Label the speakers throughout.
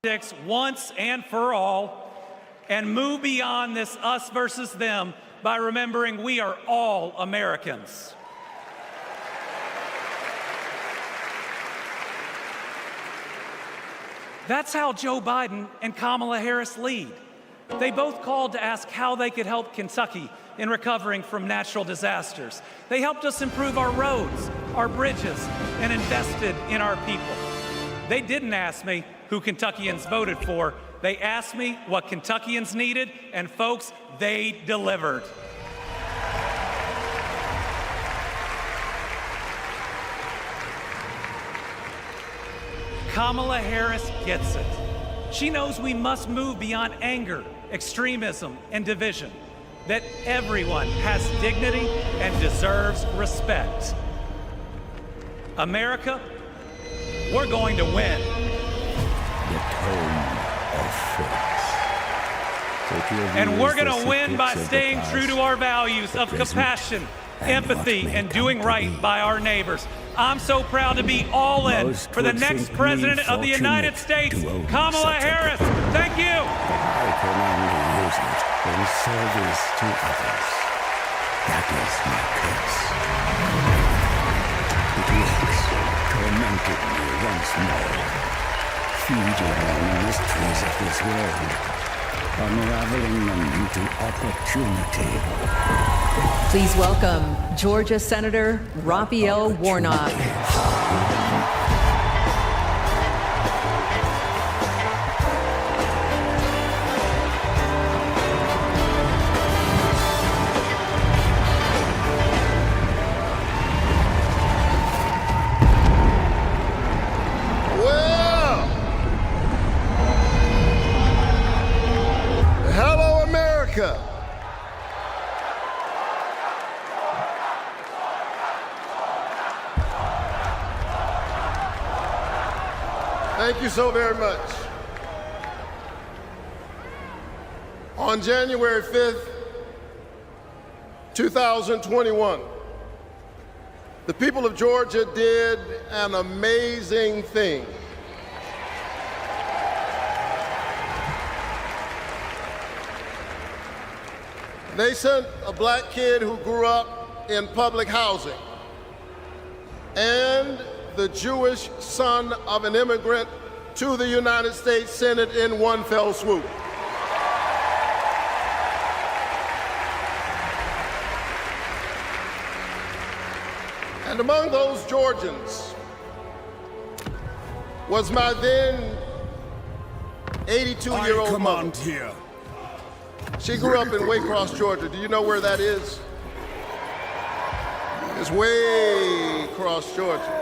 Speaker 1: politics once and for all and move beyond this us versus them by remembering we are all Americans. That's how Joe Biden and Kamala Harris lead. They both called to ask how they could help Kentucky in recovering from natural disasters. They helped us improve our roads, our bridges, and invested in our people. They didn't ask me who Kentuckians voted for. They asked me what Kentuckians needed, and folks, they delivered. Kamala Harris gets it. She knows we must move beyond anger, extremism, and division, that everyone has dignity and deserves respect. America, we're going to win.
Speaker 2: The tone of force.
Speaker 1: And we're going to win by staying true to our values of compassion, empathy, and doing right by our neighbors. I'm so proud to be all in for the next President of the United States, Kamala Harris. Thank you.
Speaker 2: I can only use it in service to others. That is my curse. It wakes, tormenting me once more, feeding on the mysteries of this world, unraveling them into opportunity.
Speaker 3: Please welcome Georgia Senator Raphael Warnock.
Speaker 4: Well, hello, America. Thank you so very much. On January 5th, 2021, the people of Georgia did an amazing thing. They sent a black kid who grew up in public housing and the Jewish son of an immigrant to the United States Senate in one fell swoop. And among those Georgians was my then 82-year-old mother.
Speaker 2: Here.
Speaker 4: She grew up in Waycross, Georgia. Do you know where that is? It's way across Georgia.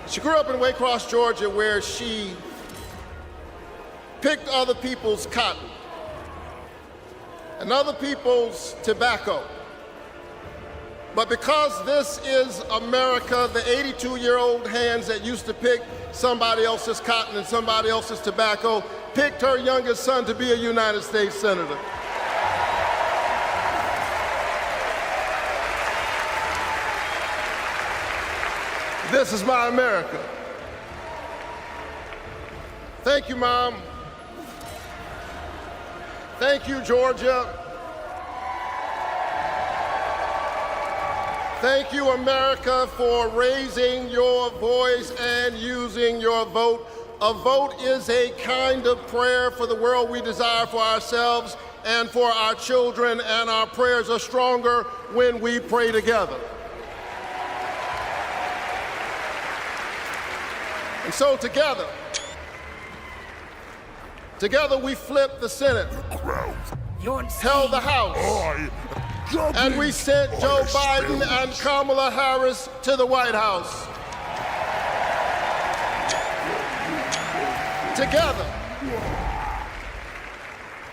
Speaker 4: She grew up in Waycross, Georgia, where she picked other people's cotton and other people's tobacco. But because this is America, the 82-year-old hands that used to pick somebody else's cotton and somebody else's tobacco picked her youngest son to be a United States Senator. This is my America. Thank you, Mom. Thank you, Georgia. Thank you, America, for raising your voice and using your vote. A vote is a kind of prayer for the world we desire for ourselves and for our children, and our prayers are stronger when we pray together. And so together we flipped the Senate, held the House, and we sent Joe Biden and Kamala Harris to the White House.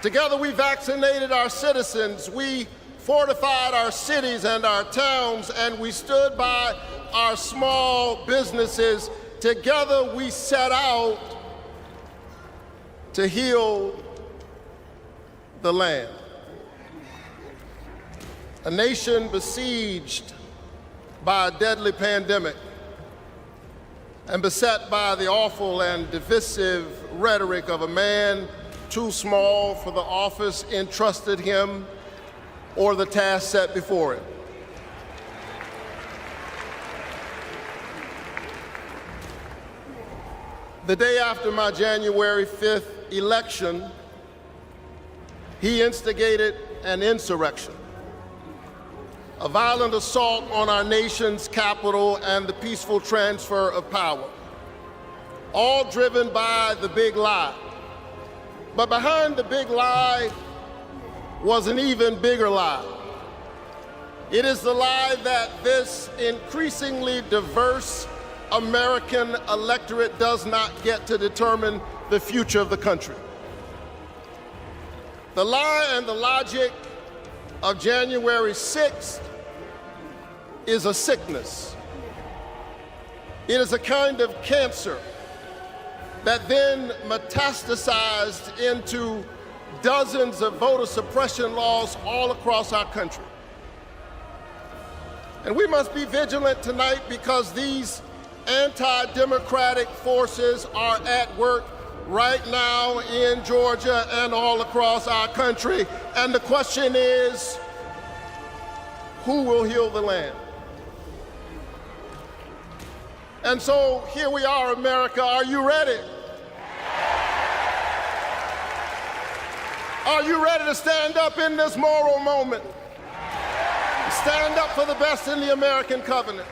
Speaker 4: Together we vaccinated our citizens, we fortified our cities and our towns, and we stood by our small businesses. Together we set out to heal the land. A nation besieged by a deadly pandemic, and beset by the awful and divisive rhetoric of a man too small for the office entrusted him or the task set before him. The day after my January 5th election, he instigated an insurrection, a violent assault on our nation's capital and the peaceful transfer of power, all driven by the big lie. But behind the big lie was an even bigger lie. It is the lie that this increasingly diverse American electorate does not get to determine the future of the country. The lie and the logic of January 6th is a sickness. It is a kind of cancer that then metastasized into dozens of voter suppression laws all across our country. And we must be vigilant tonight because these anti-democratic forces are at work right now in Georgia and all across our country. And the question is, who will heal the land? And so here we are, America. Are you ready? Are you ready to stand up in this moral moment? Stand up for the best in the American covenant.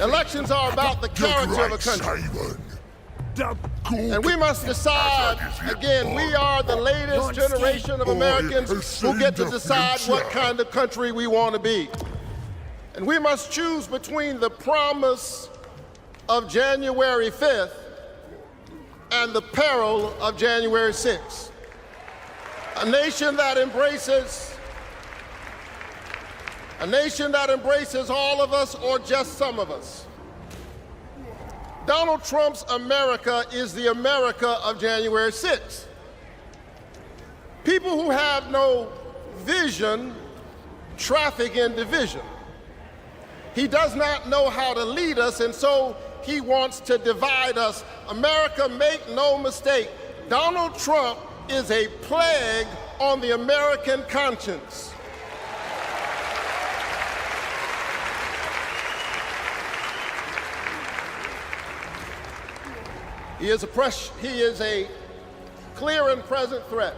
Speaker 4: Elections are about the character of a country. And we must decide, again, we are the latest generation of Americans who get to decide what kind of country we want to be. And we must choose between the promise of January 5th and the peril of January 6th. A nation that embraces all of us or just some of us. Donald Trump's America is the America of January 6th. People who have no vision traffic in division. He does not know how to lead us, and so he wants to divide us. America, make no mistake, Donald Trump is a plague on the American conscience. He is a clear and present threat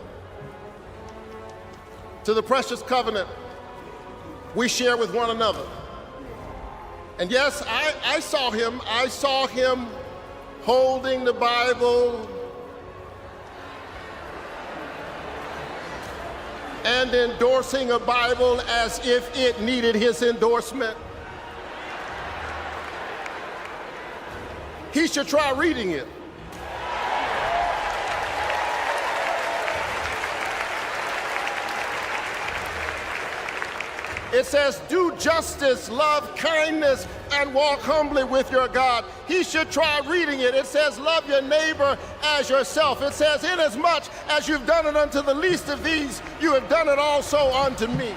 Speaker 4: to the precious covenant we share with one another. And yes, I saw him holding the Bible and endorsing a Bible as if it needed his endorsement. He should try reading it. It says, do justice, love kindness, and walk humbly with your God. He should try reading it. It says, love your neighbor as yourself. It says, inasmuch as you've done it unto the least of these, you have done it also unto me.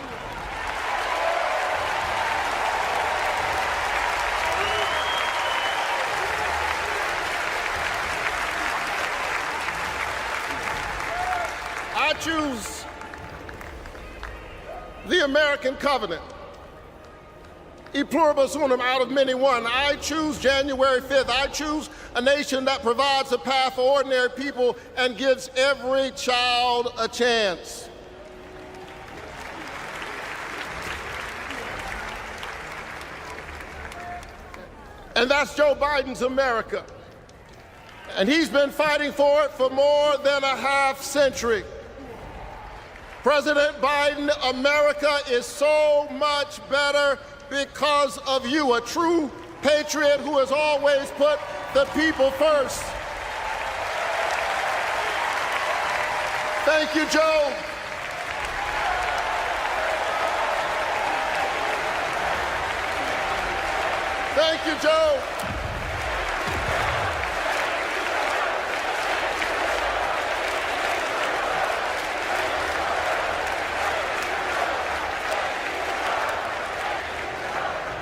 Speaker 4: I choose the American covenant. E pluribus unum, out of many one. I choose January 5th. I choose a nation that provides a path for ordinary people and gives every child a chance. And that's Joe Biden's America. And he's been fighting for it for more than a half century. President Biden, America is so much better because of you, a true patriot who has always put the people first. Thank you, Joe. Thank you, Joe.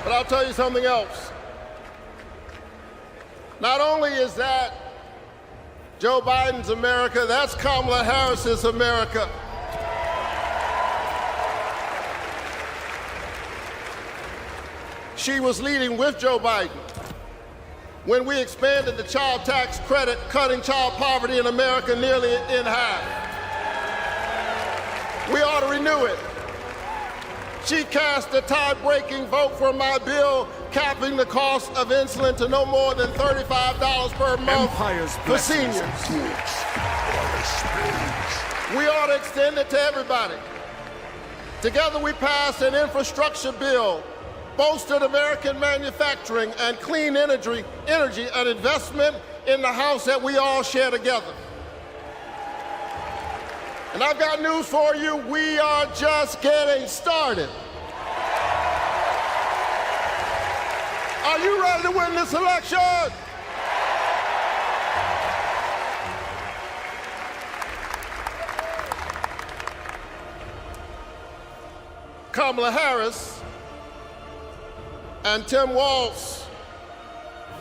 Speaker 4: But I'll tell you something else. Not only is that Joe Biden's America, that's Kamala Harris's America. She was leading with Joe Biden when we expanded the child tax credit, cutting child poverty in America nearly in half. We ought to renew it. She cast a tie-breaking vote for my bill capping the cost of insulin to no more than $35 per month for seniors. We ought to extend it to everybody. Together we passed an infrastructure bill, bolstered American manufacturing and clean energy, an investment in the house that we all share together. And I've got news for you, we are just getting started. Are you ready to win this election? Kamala Harris and Tim Walz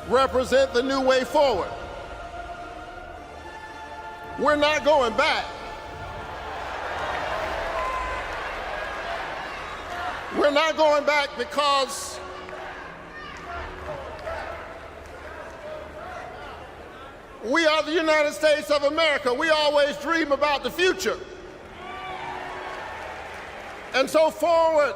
Speaker 4: represent the new way forward. We're not going back. We're not going back because we are the United States of America. We always dream about the future. And so forward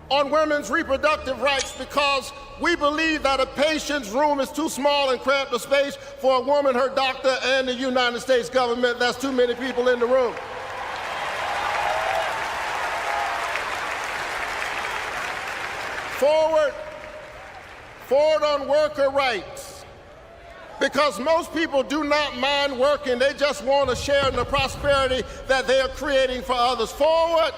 Speaker 4: on women's reproductive rights, because we believe that a patient's room is too small and cramped a space for a woman, her doctor, and the United States government. That's too many people in the room. Forward on worker rights, because most people do not mind working, they just want to share in the prosperity that they are creating for others. Forward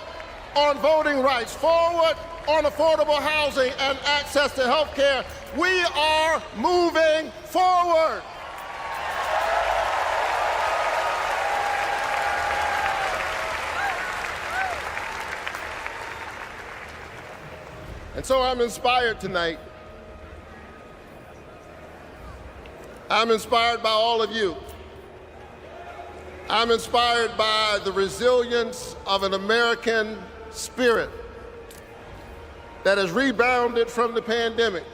Speaker 4: on voting rights, forward on affordable housing and access to health care. We are moving forward. And so I'm inspired tonight. I'm inspired by all of you. I'm inspired by the resilience of an American spirit that has rebounded from the pandemic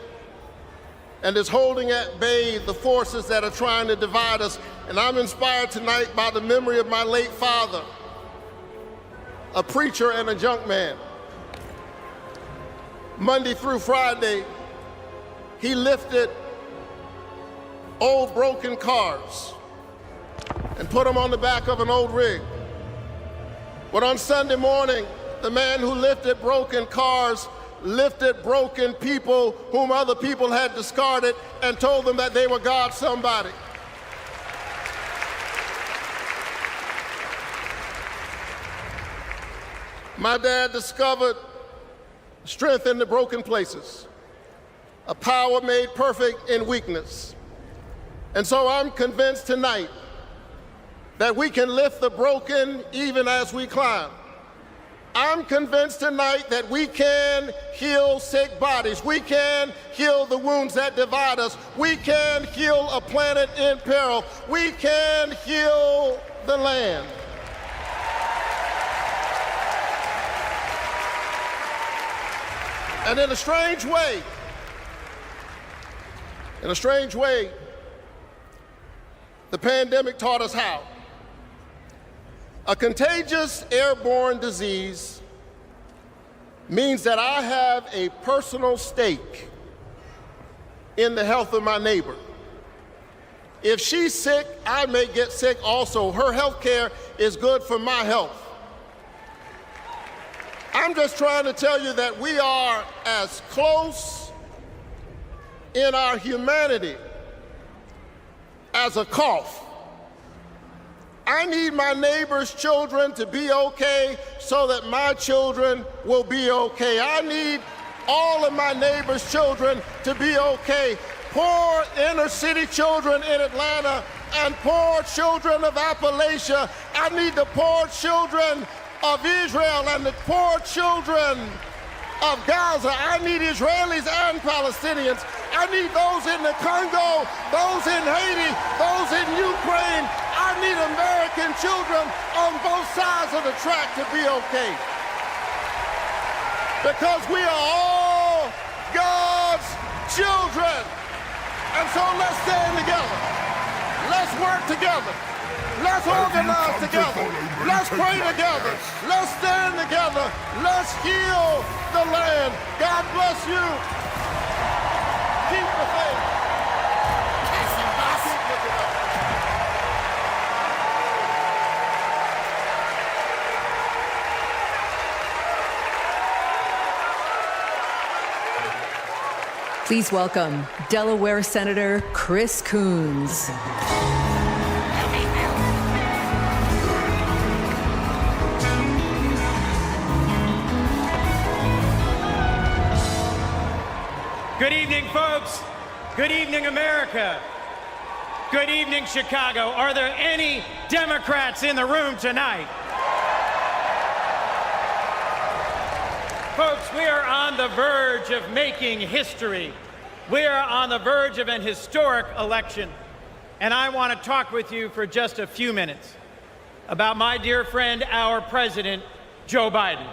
Speaker 4: and is holding at bay the forces that are trying to divide us. And I'm inspired tonight by the memory of my late father, a preacher and a junk man. Monday through Friday, he lifted old broken cars and put them on the back of an old rig. But on Sunday morning, the man who lifted broken cars lifted broken people whom other people had discarded and told them that they were God's somebody. My dad discovered strength in the broken places, a power made perfect in weakness. And so I'm convinced tonight that we can lift the broken even as we climb. I'm convinced tonight that we can heal sick bodies. We can heal the wounds that divide us. We can heal a planet in peril. We can heal the land. And in a strange way, the pandemic taught us how. A contagious airborne disease means that I have a personal stake in the health of my neighbor. If she's sick, I may get sick also. Her health care is good for my health. I'm just trying to tell you that we are as close in our humanity as a cough. I need my neighbor's children to be okay so that my children will be okay. I need all of my neighbor's children to be okay. Poor inner city children in Atlanta and poor children of Appalachia. I need the poor children of Israel and the poor children of Gaza. I need Israelis and Palestinians. I need those in the Congo, those in Haiti, those in Ukraine. I need American children on both sides of the track to be okay. Because we are all God's children. And so let's stand together. Let's work together. Let's organize together. Let's pray together. Let's stand together. Let's heal the land. God bless you. Keep the faith. Keep looking up.
Speaker 3: Please welcome Delaware Senator Chris Coons.
Speaker 5: Good evening, folks. Good evening, America. Good evening, Chicago. Are there any Democrats in the room tonight? Folks, we are on the verge of making history. We are on the verge of an historic election. And I want to talk with you for just a few minutes about my dear friend, our president, Joe Biden.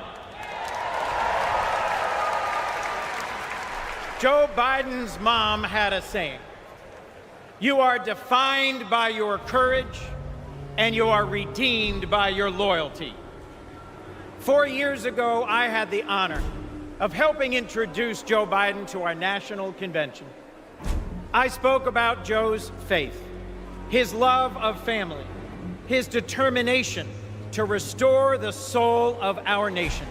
Speaker 5: Joe Biden's mom had a saying: "You are defined by your courage, and you are redeemed by your loyalty." 4 years ago, I had the honor of helping introduce Joe Biden to our national convention. I spoke about Joe's faith, his love of family, his determination to restore the soul of our nation.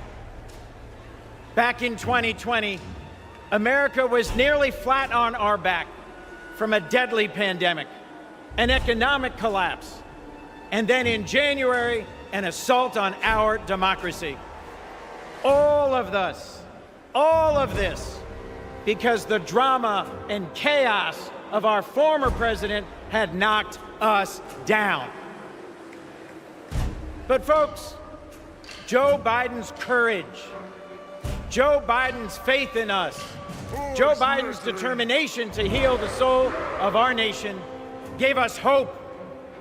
Speaker 5: Back in 2020, America was nearly flat on our back from a deadly pandemic, an economic collapse, and then in January, an assault on our democracy. All of this, because the drama and chaos of our former president had knocked us down. But folks, Joe Biden's courage, Joe Biden's faith in us, Joe Biden's determination to heal the soul of our nation gave us hope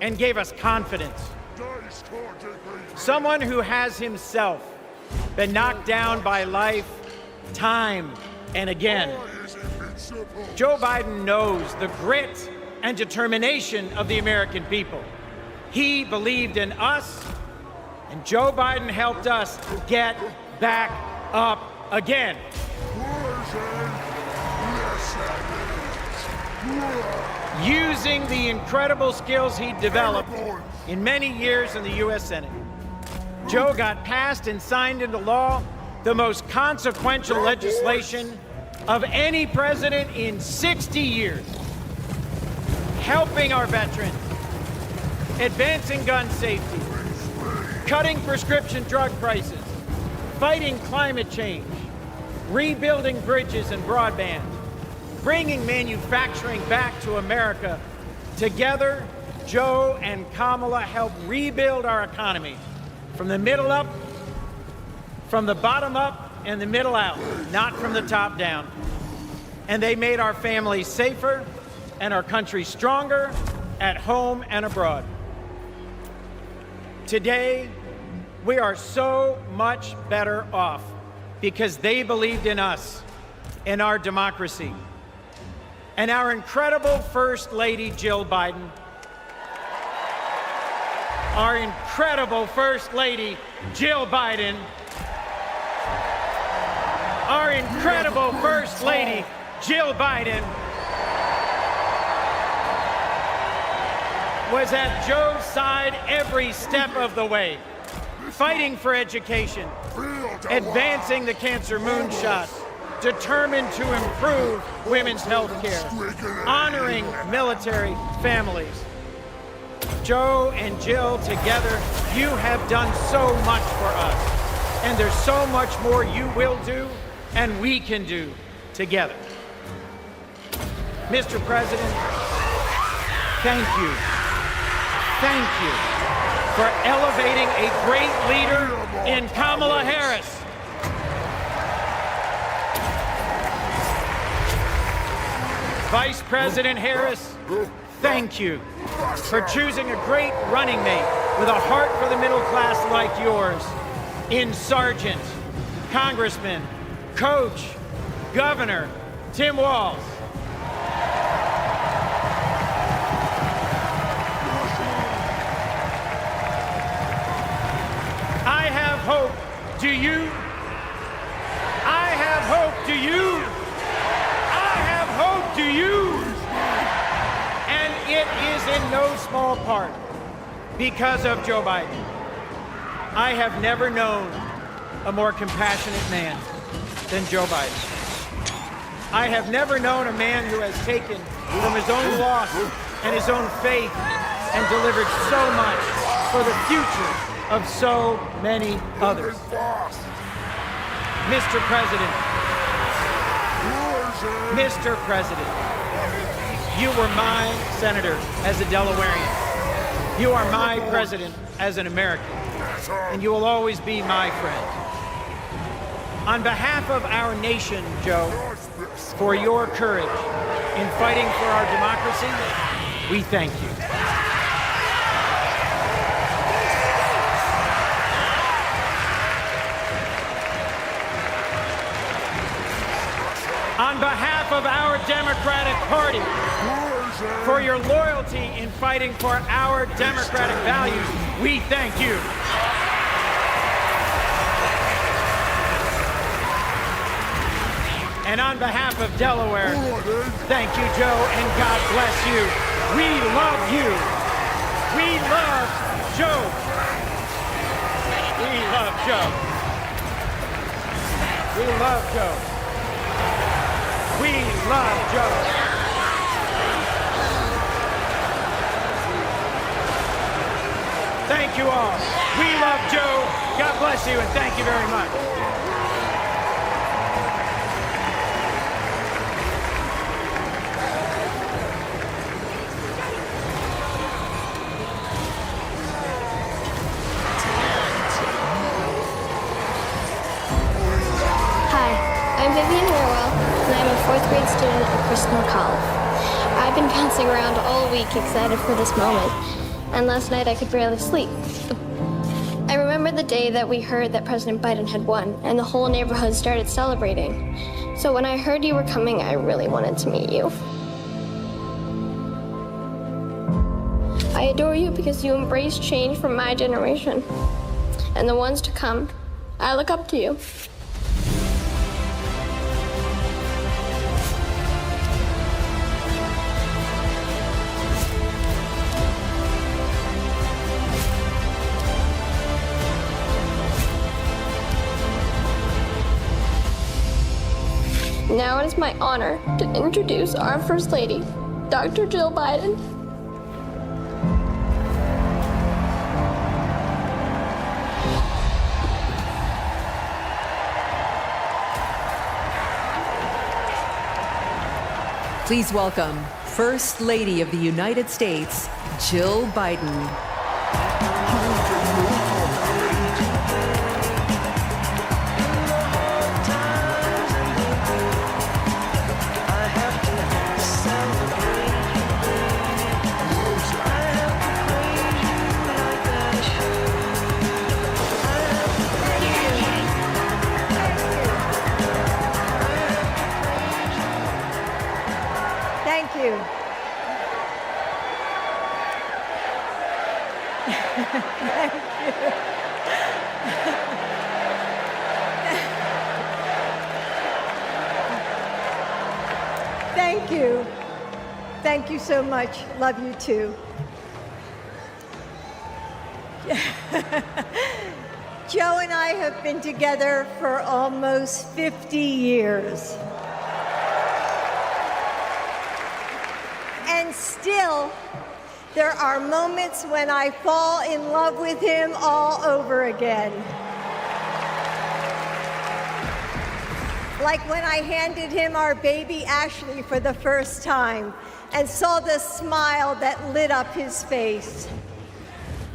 Speaker 5: and gave us confidence. Someone who has himself been knocked down by life time and again. Joe Biden knows the grit and determination of the American people. He believed in us, and Joe Biden helped us get back up again. Using the incredible skills he developed in many years in the U.S. Senate, Joe got passed and signed into law the most consequential legislation of any president in 60 years, helping our veterans, advancing gun safety, cutting prescription drug prices, fighting climate change, rebuilding bridges and broadband, bringing manufacturing back to America. Together, Joe and Kamala helped rebuild our economy from the middle up, from the bottom up, and the middle out, not from the top down. And they made our families safer and our country stronger at home and abroad. Today, we are so much better off because they believed in us, in our democracy. And our incredible First Lady, Jill Biden, our incredible First Lady, Jill Biden, our incredible First Lady, Jill Biden, was at Joe's side every step of the way, fighting for education, advancing the cancer moonshot, determined to improve women's health care, honoring military families. Joe and Jill, together, you have done so much for us, and there's so much more you will do and we can do together. Mr. President, thank you. Thank you for elevating a great leader in Kamala Harris. Vice President Harris, thank you for choosing a great running mate with a heart for the middle class like yours in Sergeant, Congressman, Coach, Governor Tim Walz. I have hope. Do you? I have hope. Do you? I have hope. Do you? And it is in no small part because of Joe Biden. I have never known a more compassionate man than Joe Biden. I have never known a man who has taken from his own loss and his own faith and delivered so much for the future of so many others. Mr. President, Mr. President, you were my senator as a Delawarean. You are my president as an American, and you will always be my friend. On behalf of our nation, Joe, for your courage in fighting for our democracy, we thank you. On behalf of our Democratic Party, for your loyalty in fighting for our democratic values, we thank you. And on behalf of Delaware, thank you, Joe, and God bless you. We love you. We love Joe. We love Joe. We love Joe. We love Joe. Thank you all. We love Joe. God bless you, and thank you very much.
Speaker 6: Grade student at Christopher College. I've been bouncing around all week excited for this moment, and last night I could barely sleep. I remember the day that we heard that President Biden had won, and the whole neighborhood started celebrating. So when I heard you were coming, I really wanted to meet you. I adore you because you embrace change from my generation, and the ones to come. I look up to you. Now it is my honor to introduce our First Lady, Dr. Jill Biden.
Speaker 3: Please welcome First Lady of the United States, Jill Biden.
Speaker 7: Thank you. Thank you. Thank you so much. Love you too. Joe and I have been together for almost 50 years. And still, there are moments when I fall in love with him all over again. Like when I handed him our baby Ashley for the first time and saw the smile that lit up his face.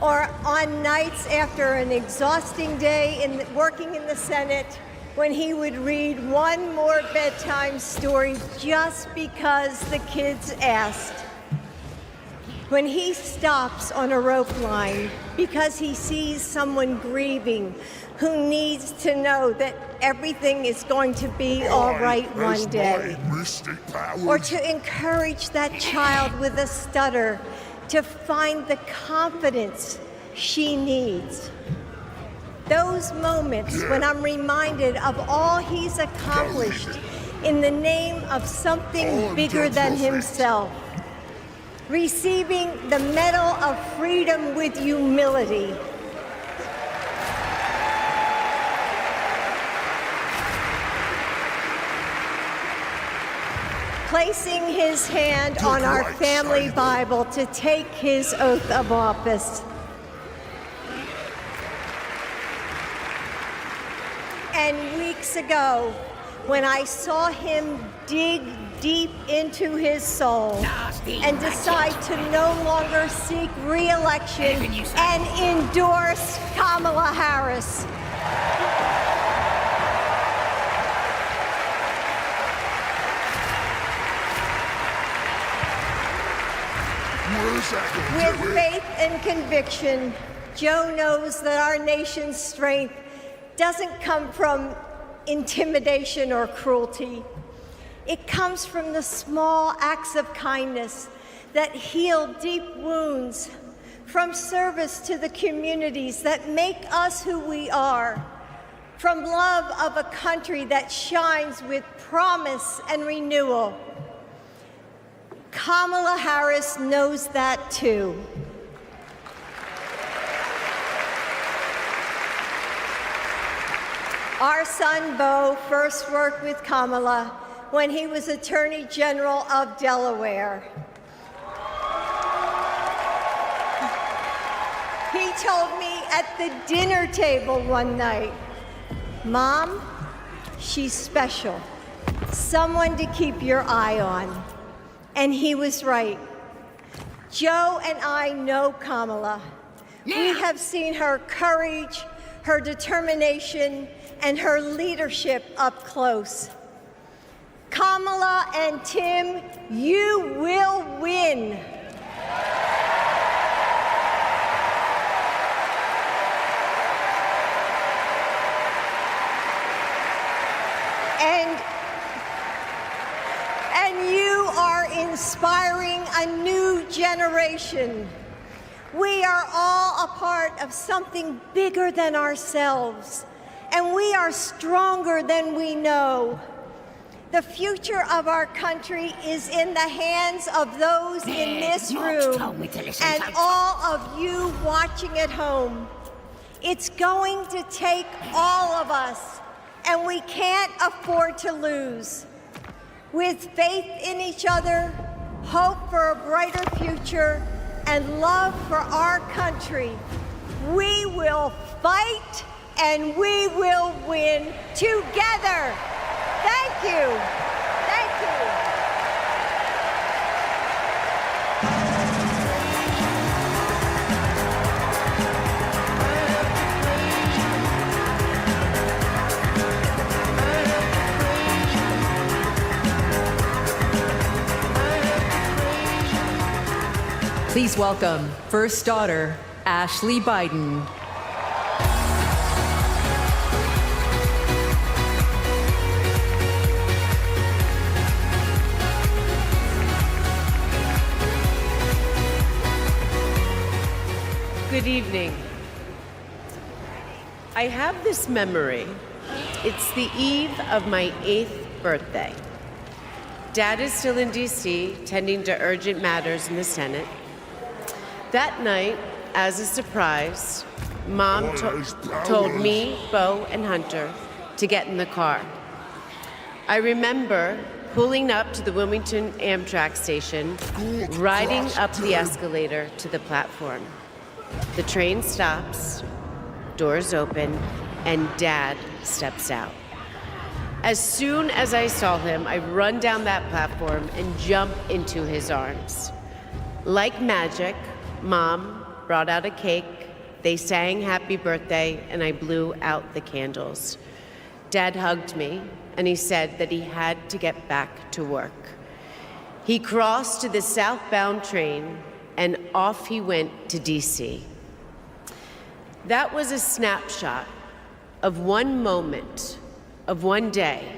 Speaker 7: Or on nights after an exhausting day working in the Senate, when he would read one more bedtime story just because the kids asked. When he stops on a rope line because he sees someone grieving who needs to know that everything is going to be all right one day. Or to encourage that child with a stutter to find the confidence she needs. Those moments when I'm reminded of all he's accomplished in the name of something bigger than himself. Receiving the Medal of Freedom with humility. Placing his hand on our family Bible to take his oath of office. And weeks ago, when I saw him dig deep into his soul and decide to no longer seek re-election and endorse Kamala Harris. With faith and conviction, Joe knows that our nation's strength doesn't come from intimidation or cruelty. It comes from the small acts of kindness that heal deep wounds, from service to the communities that make us who we are, from love of a country that shines with promise and renewal. Kamala Harris knows that too. Our son, Beau, first worked with Kamala when he was Attorney General of Delaware. He told me at the dinner table one night, "Mom, she's special, someone to keep your eye on." And he was right. Joe and I know Kamala. We have seen her courage, her determination, and her leadership up close. Kamala and Tim, you will win. And you are inspiring a new generation. We are all a part of something bigger than ourselves, and we are stronger than we know. The future of our country is in the hands of those in this room and all of you watching at home. It's going to take all of us, and we can't afford to lose. With faith in each other, hope for a brighter future, and love for our country, we will fight and we will win together. Thank you. Thank you.
Speaker 3: Please welcome First Daughter, Ashley Biden.
Speaker 8: Good evening. I have this memory. It's the eve of my 8th birthday. Dad is still in D.C., tending to urgent matters in the Senate. That night, as a surprise, Mom told me, Beau, and Hunter to get in the car. I remember pulling up to the Wilmington Amtrak station, riding up the escalator to the platform. The train stops, doors open, and Dad steps out. As soon as I saw him, I run down that platform and jump into his arms. Like magic, Mom brought out a cake, they sang happy birthday, and I blew out the candles. Dad hugged me, and he said that he had to get back to work. He crossed to the southbound train, and off he went to DC. That was a snapshot of one moment, of one day,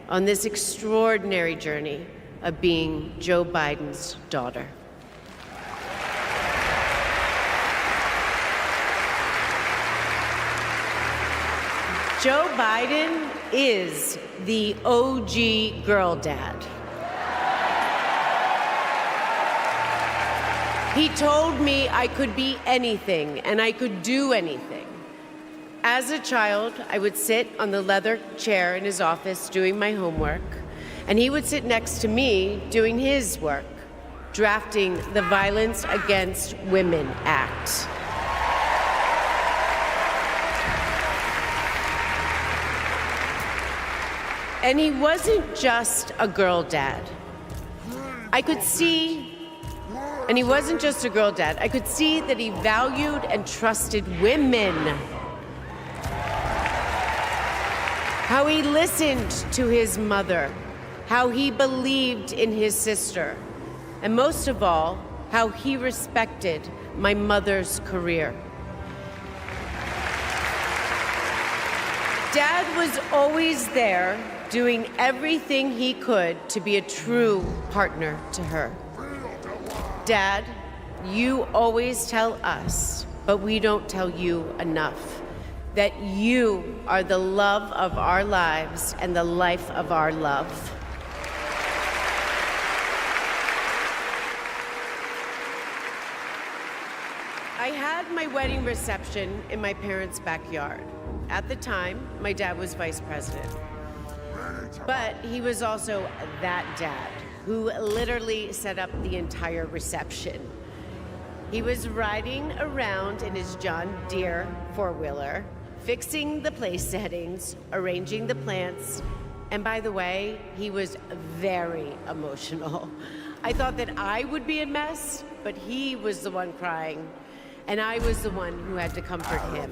Speaker 8: on this extraordinary journey of being Joe Biden's daughter. Joe Biden is the OG girl dad. He told me I could be anything and I could do anything. As a child, I would sit on the leather chair in his office doing my homework, and he would sit next to me doing his work, drafting the Violence Against Women Act. And he wasn't just a girl dad. I could see, and he wasn't just a girl dad, I could see that he valued and trusted women. How he listened to his mother, how he believed in his sister, and most of all, how he respected my mother's career. Dad was always there, doing everything he could to be a true partner to her. Dad, you always tell us, but we don't tell you enough, that you are the love of our lives and the life of our love. I had my wedding reception in my parents' backyard. At the time, my dad was vice president. But he was also that dad who literally set up the entire reception. He was riding around in his John Deere four-wheeler, fixing the place settings, arranging the plants, and by the way, he was very emotional. I thought that I would be a mess, but he was the one crying, and I was the one who had to comfort him.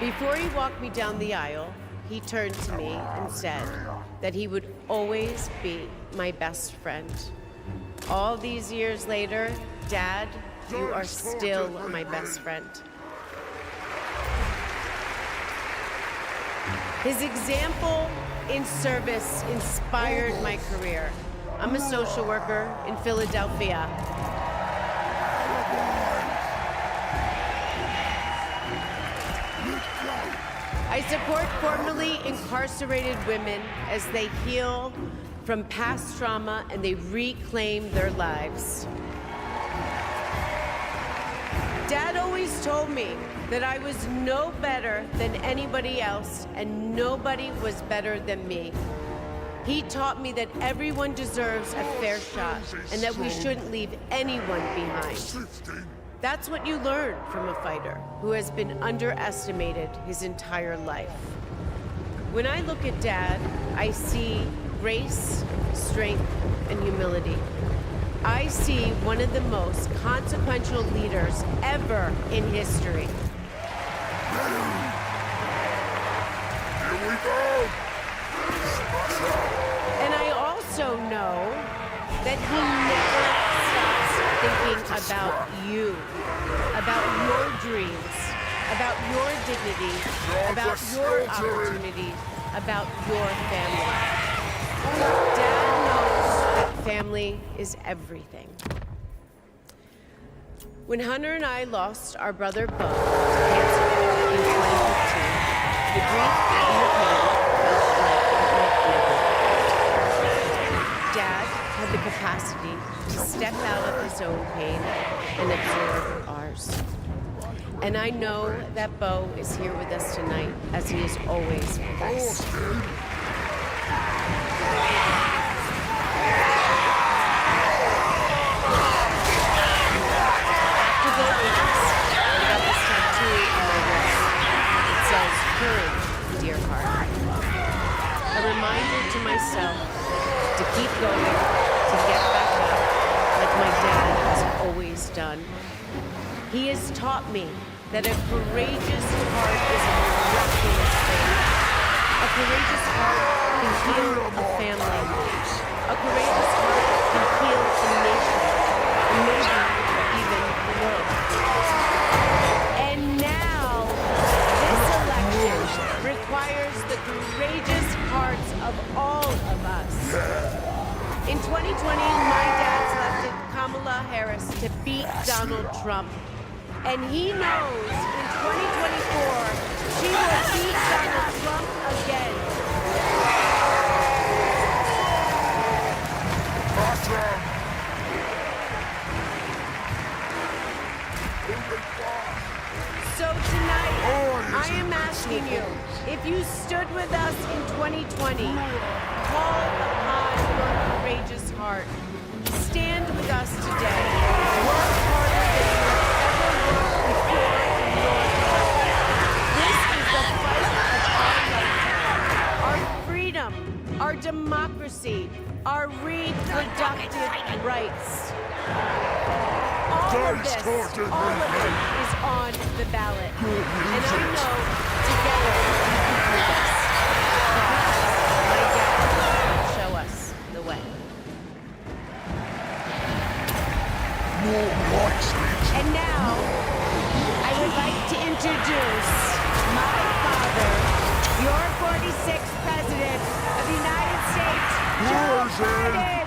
Speaker 8: Before he walked me down the aisle, he turned to me and said that he would always be my best friend. All these years later, Dad, you are still my best friend. His example in service inspired my career. I'm a social worker in Philadelphia. I support formerly incarcerated women as they heal from past trauma and they reclaim their lives. Dad always told me that I was no better than anybody else and nobody was better than me. He taught me that everyone deserves a fair shot and that we shouldn't leave anyone behind. That's what you learn from a fighter who has been underestimated his entire life. When I look at Dad, I see grace, strength, and humility. I see one of the most consequential leaders ever in history.
Speaker 9: Here we go!
Speaker 8: And I also know that he never stops thinking about you, about your dreams, about your dignity, about your opportunity, about your family. Dad knows that family is everything. When Hunter and I lost our brother Bo to cancer in 2015, the grief and the pain felt like it might never end. Dad had the capacity to step out of his own pain and absorb ours. And I know that Bo is here with us tonight, as he is always with us. After the Olympics, I got this tattoo on my wrist. It says, "Courage, dear heart." A reminder to myself to keep going, to get back up, like my dad has always done. He has taught me that a courageous heart is a miraculous thing. courageous heart can heal a family. A courageous heart can heal a nation, and maybe even the world. And now, this election requires the courageous hearts of all of us. In 2020, my dad selected Kamala Harris to beat Donald Trump. And he knows in 2024, she will beat Donald Trump again.
Speaker 9: Awesome!
Speaker 8: So tonight, I am asking you, if you stood with us in 2020, call upon your courageous heart. Stand with us today. Work harder than you have ever worked before in your life. This is the fight of our lifetime. Our freedom, our democracy, our reproductive rights. All of it is on the ballot. And I know together we can do this. My dad will show us the way. And now, I would like to introduce my father, your 46th President of the United States, Joe Biden.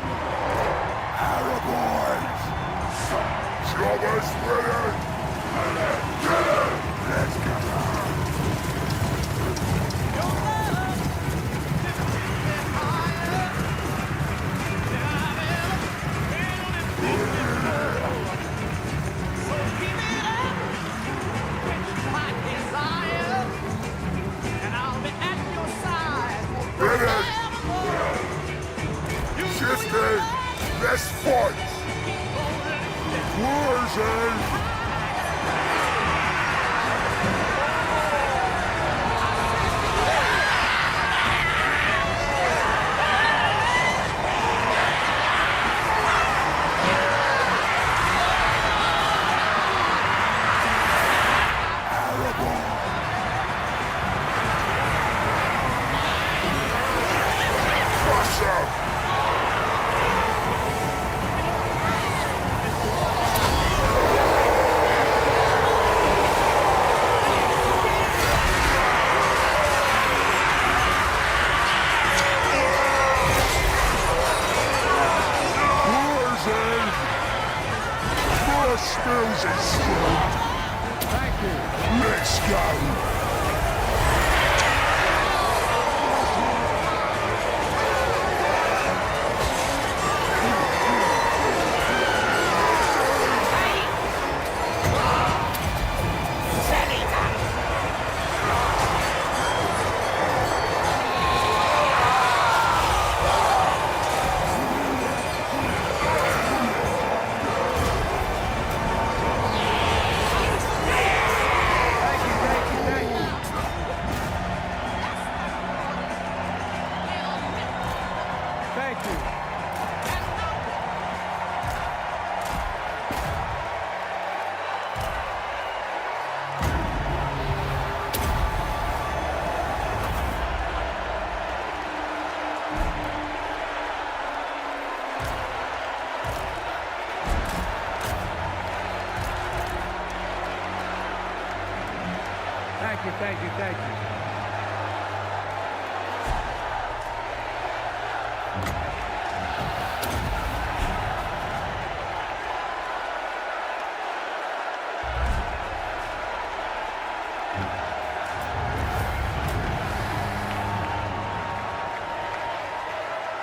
Speaker 9: Almost ready! Let's go! Ready! Shifting! Let's fight! Wars, spills and straight. Thank you. Let's go.
Speaker 10: Thank you.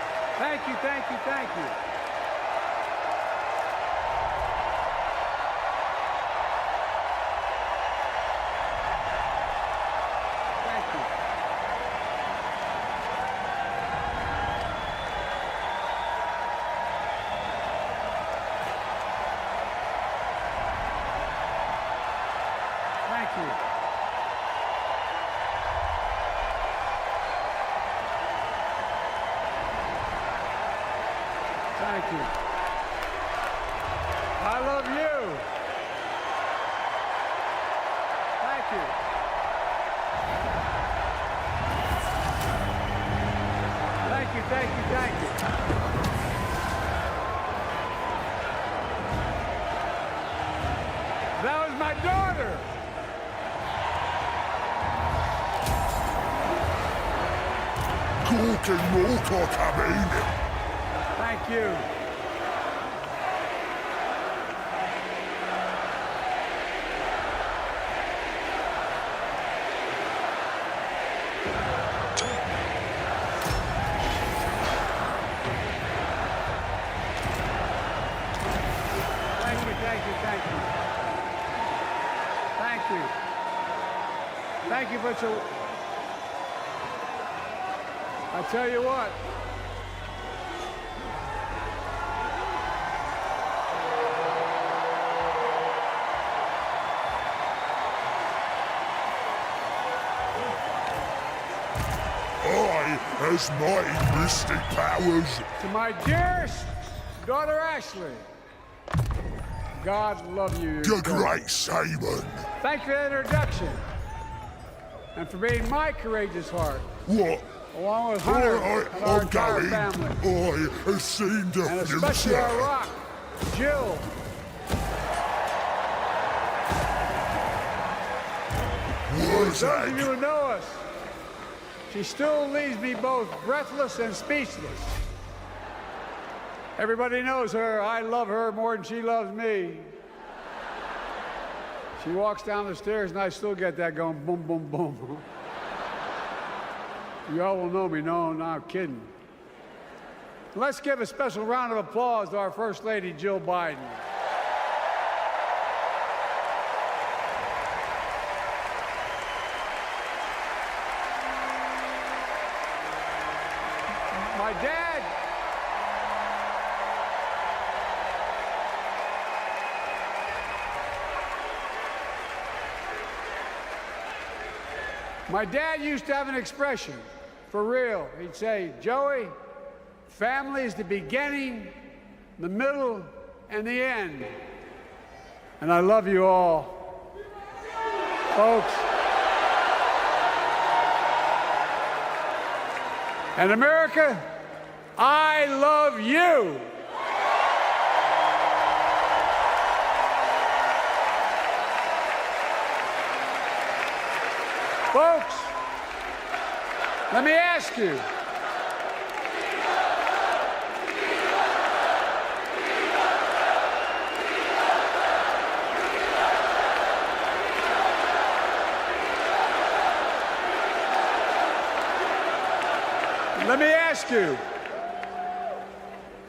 Speaker 10: Thank you. Thank you. I love you. Thank you. thank you, thank you. That was my daughter.
Speaker 9: Cork and Morcock coming.
Speaker 10: Thank you. Thank you, thank you, thank you. Thank you. Thank you for so... I tell you what.
Speaker 9: I, as mighty mystic powers,
Speaker 10: To my dearest daughter Ashley, God love you.
Speaker 9: the great Simon.
Speaker 10: Thank you for the introduction and for being my courageous heart,
Speaker 9: What?
Speaker 10: along with Hunter and our
Speaker 9: I'm
Speaker 10: entire
Speaker 9: going.
Speaker 10: family,
Speaker 9: I have seen the
Speaker 10: and especially our
Speaker 9: future.
Speaker 10: rock, Jill.
Speaker 9: Was
Speaker 10: Those of you
Speaker 9: that?
Speaker 10: who know us, she still leaves me both breathless and speechless. Everybody knows her. I love her more than she loves me. She walks down the stairs and I still get that going boom, boom, boom. You all will know me. No, not kidding. Let's give a special round of applause to our First Lady, Jill Biden. My dad, used to have an expression, for real. He'd say, Joey, family is the beginning, the middle, and the end. And I love you all. Folks. And America, I love you. Folks, let me ask you. Let me ask you,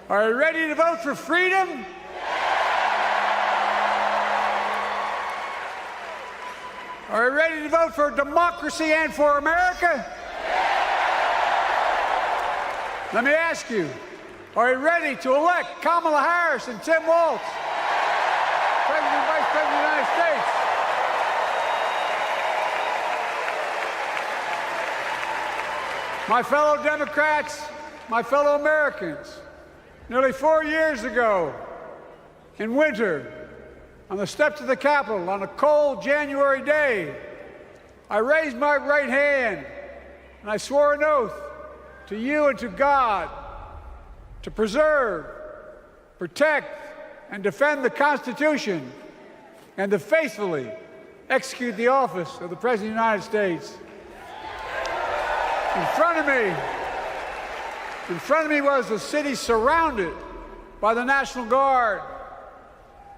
Speaker 10: are you ready to vote for freedom? Are you ready to vote for democracy and for America? Let me ask you, are you ready to elect Kamala Harris and Tim Walz, President and Vice President of the United States? My fellow Democrats, my fellow Americans, nearly 4 years ago, in winter, on the steps of the Capitol, on a cold January day, I raised my right hand and I swore an oath to you and to God to preserve, protect, and defend the Constitution and to faithfully execute the office of the President of the United States. In front of me was a city surrounded by the National Guard.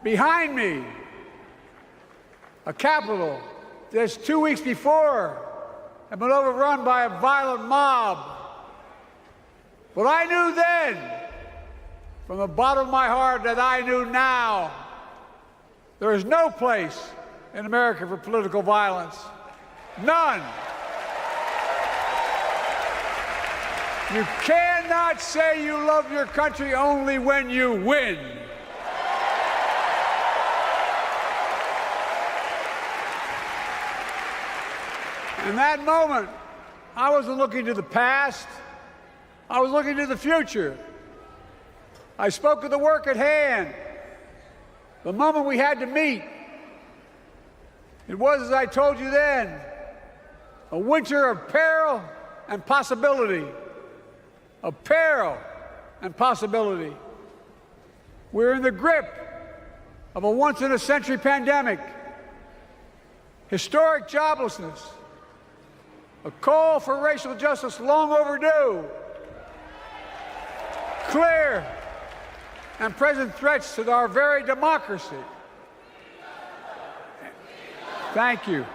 Speaker 10: Behind me, a Capitol that 2 weeks before had been overrun by a violent mob. But I knew then, from the bottom of my heart, that I knew now, there is no place in America for political violence. None. You cannot say you love your country only when you win. In that moment, I wasn't looking to the past. I was looking to the future. I spoke of the work at hand, the moment we had to meet. It was, as I told you then, a winter of peril and possibility. of peril and possibility. We're in the grip of a once-in-a-century pandemic, historic joblessness, a call for racial justice long overdue, clear and present threats to our very democracy. Thank you.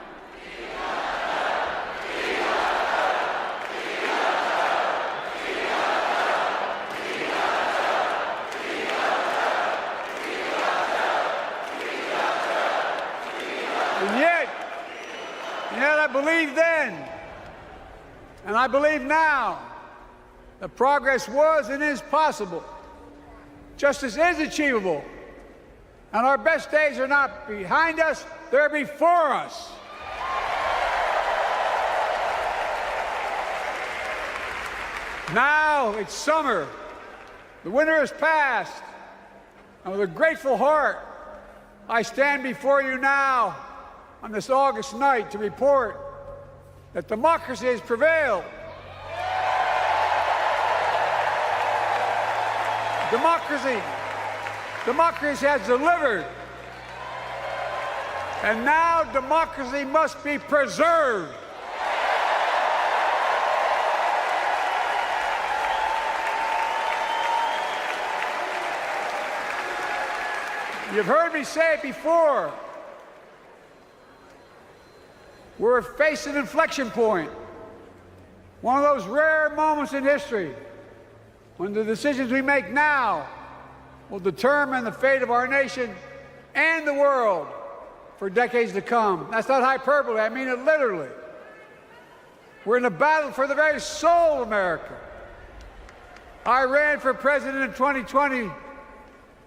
Speaker 10: And yet I believed then, and I believe now, that progress was and is possible. Justice is achievable, and our best days are not behind us, they're before us. Now it's summer, the winter is past, and with a grateful heart, I stand before you now on this August night to report that democracy has prevailed. Democracy has delivered. And now democracy must be preserved. You've heard me say it before. We're facing an inflection point. One of those rare moments in history when the decisions we make now will determine the fate of our nation and the world for decades to come. That's not hyperbole, I mean it literally. We're in a battle for the very soul of America. I ran for president in 2020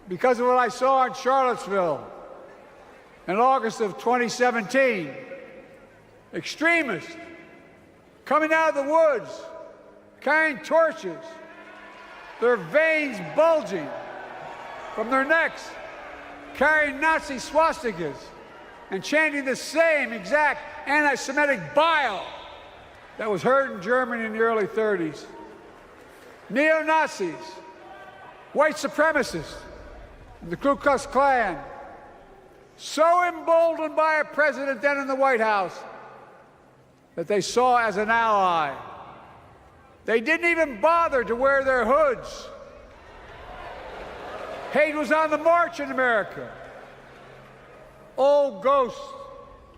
Speaker 10: because of what I saw in Charlottesville in August of 2017. Extremists coming out of the woods, carrying torches, their veins bulging from their necks, carrying Nazi swastikas, and chanting the same exact anti-Semitic bile that was heard in Germany in the early 30s. Neo-Nazis, white supremacists, and the Ku Klux Klan, so emboldened by a president then in the White House that they saw as an ally. They didn't even bother to wear their hoods. Hate was on the march in America. Old ghosts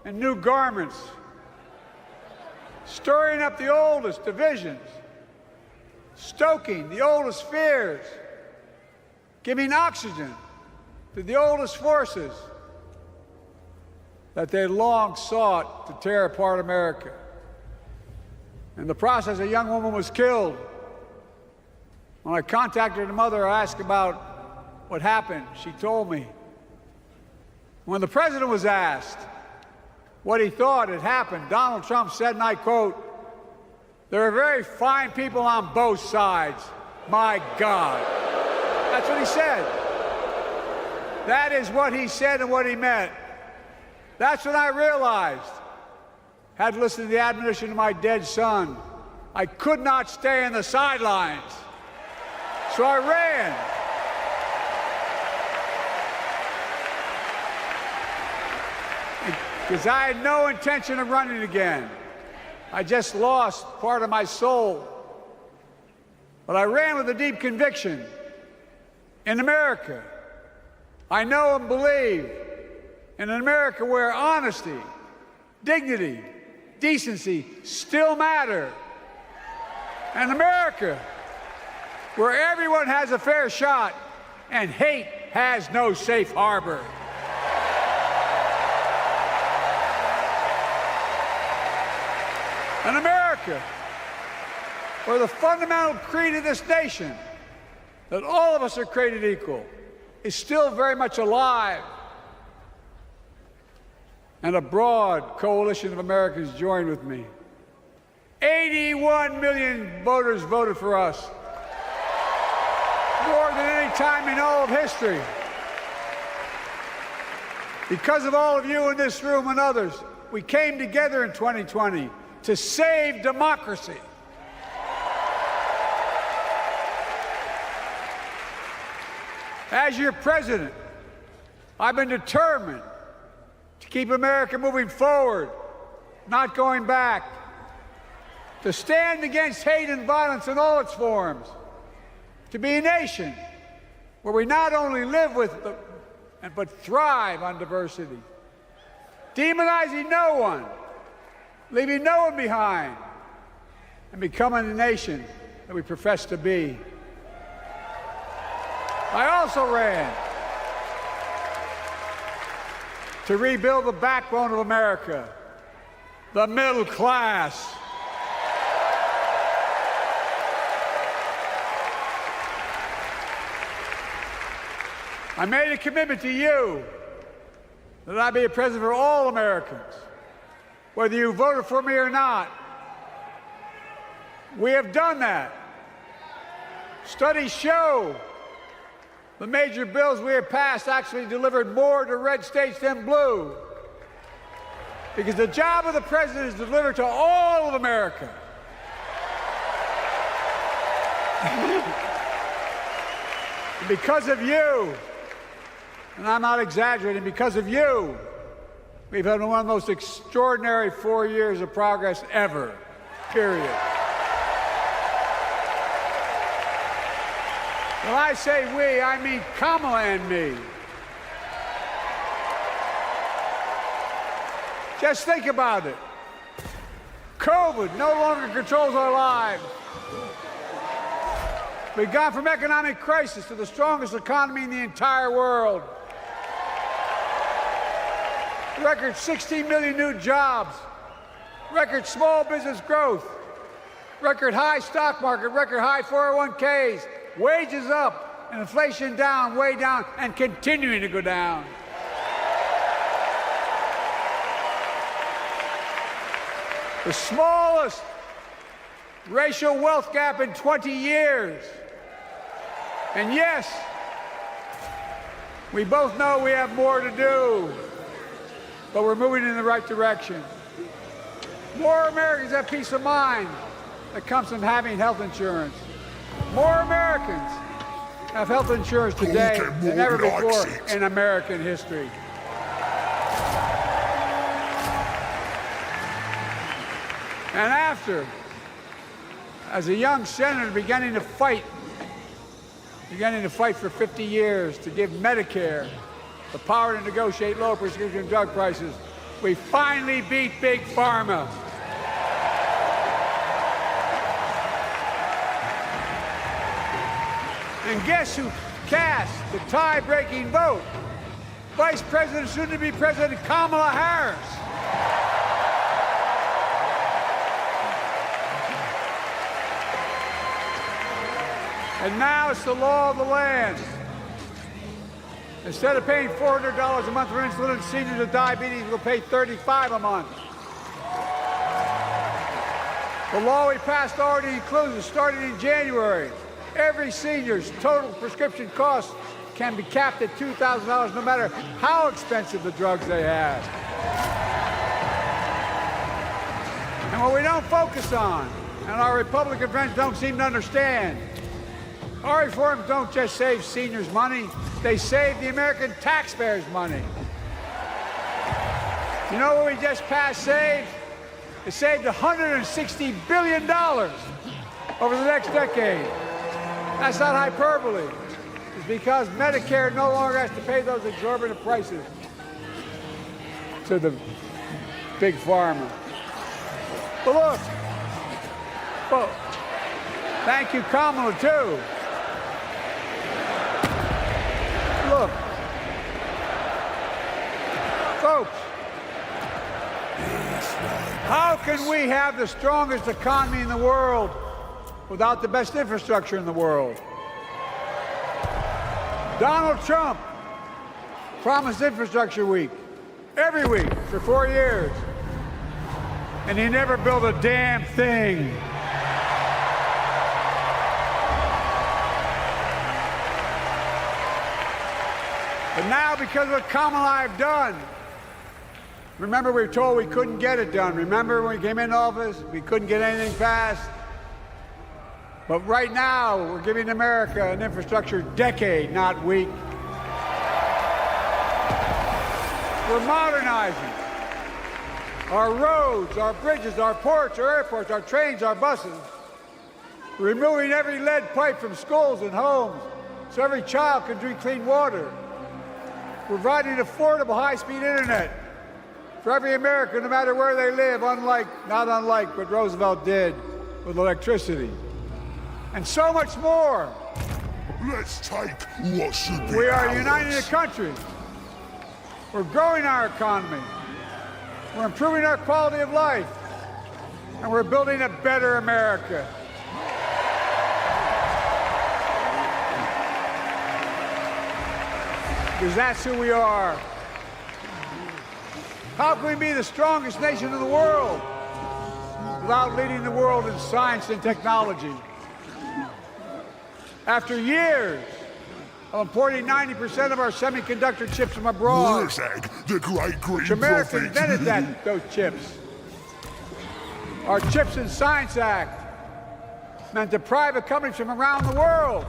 Speaker 10: and new garments, stirring up the oldest divisions, stoking the oldest fears, giving oxygen to the oldest forces that they long sought to tear apart America. In the process, a young woman was killed. When I contacted her mother, I asked about what happened. She told me. When the president was asked what he thought had happened, Donald Trump said, and I quote, "There are very fine people on both sides. My God." That's what he said. That is what he said and what he meant. That's when I realized, had listened to the admonition of my dead son, I could not stay in the sidelines. So I ran. Because I had no intention of running again. I just lost part of my soul. But I ran with a deep conviction. In America, I know and believe in an America where honesty, dignity, decency still matter. An America where everyone has a fair shot and hate has no safe harbor. An America where the fundamental creed of this nation, that all of us are created equal, is still very much alive. And a broad coalition of Americans joined with me. 81 million voters voted for us, more than any time in all of history. Because of all of you in this room and others, we came together in 2020 to save democracy. As your president, I've been determined to keep America moving forward, not going back, to stand against hate and violence in all its forms, to be a nation where we not only live with but thrive on diversity, demonizing no one, leaving no one behind, and becoming the nation that we profess to be. I also ran to rebuild the backbone of America, the middle class. I made a commitment to you that I be a president for all Americans, whether you voted for me or not. We have done that. Studies show the major bills we have passed actually delivered more to red states than blue. Because the job of the president is to deliver to all of America. And because of you, and I'm not exaggerating, because of you, we've had one of the most extraordinary 4 years of progress ever, period. When I say we, I mean Kamala and me. Just think about it. COVID no longer controls our lives. We've gone from economic crisis to the strongest economy in the entire world. Record 16 million new jobs. Record small business growth. Record high stock market. Record high 401ks. Wages up, and inflation down, way down, and continuing to go down. The smallest racial wealth gap in 20 years. And yes, we both know we have more to do, but we're moving in the right direction. More Americans have peace of mind that comes from having health insurance. More Americans have health insurance today than ever before in American history. And after, as a young senator beginning to fight for 50 years to give Medicare the power to negotiate low prescription drug prices, we finally beat Big Pharma. And guess who cast the tie-breaking vote? Vice President, soon-to-be President Kamala Harris. And now it's the law of the land. Instead of paying $400 a month for insulin, seniors with diabetes will pay $35 a month. The law we passed already includes, starting in January, every senior's total prescription costs can be capped at $2,000 no matter how expensive the drugs they have. And what we don't focus on, and our Republican friends don't seem to understand, our reforms don't just save seniors money, they save the American taxpayers money. You know what we just passed saved? It saved $160 billion over the next decade. That's not hyperbole. It's because Medicare no longer has to pay those exorbitant prices to the big pharma. But look, well, thank you, Kamala, too. Look, folks, how can we have the strongest economy in the world without the best infrastructure in the world? Donald Trump promised infrastructure week, every week for 4 years, and he never built a damn thing. But now, because of what Kamala and I have done, remember we were told we couldn't get it done. Remember when we came into office, we couldn't get anything passed? Well, now, because of what Kamala and I have done, remember we were told we couldn't get it done. Remember when we came into office, we couldn't get it done. Remember when we came into office, we couldn't get anything passed? But now, because of what Kamala and I have done, remember we were told we couldn't get it done. Remember when we came into office, we couldn't get anything passed? But right now, we're giving America an infrastructure decade, not week. We're modernizing our roads, our bridges, our ports, our airports, our trains, our buses. We're removing every lead pipe from schools and homes so every child can drink clean water. We're providing affordable high-speed internet for every American, no matter where they live, not unlike what Roosevelt did with electricity. And so much more.
Speaker 9: Let's take what should be
Speaker 10: We are
Speaker 9: ours.
Speaker 10: uniting the country. We're growing our economy. We're improving our quality of life. And we're building a better America. Because that's who we are. How can we be the strongest nation in the world without leading the world in science and technology? After years of importing 90% of our semiconductor chips from abroad,
Speaker 9: The great green
Speaker 10: which America
Speaker 9: prophet.
Speaker 10: invented those chips. Our Chips and Science Act meant that private companies from around the world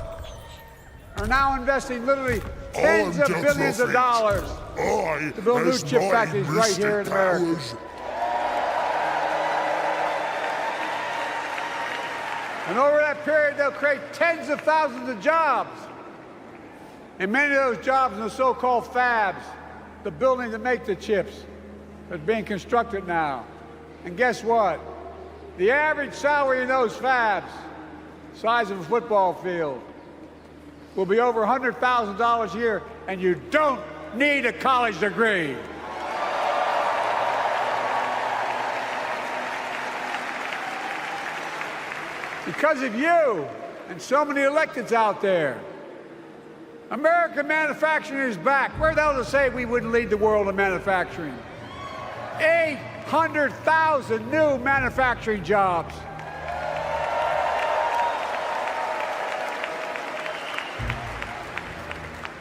Speaker 10: are now investing literally tens of billions of dollars to build new chip factories right here in America. And over that period, they'll create tens of thousands of jobs. And many of those jobs in the so-called fabs, the buildings that make the chips, that's being constructed now. And guess what? The average salary in those fabs, size of a football field, will be over $100,000 a year, and you don't need a college degree. Because of you and so many electeds out there, American manufacturing is back. Where the hell to say we wouldn't lead the world in manufacturing? 800,000 new manufacturing jobs.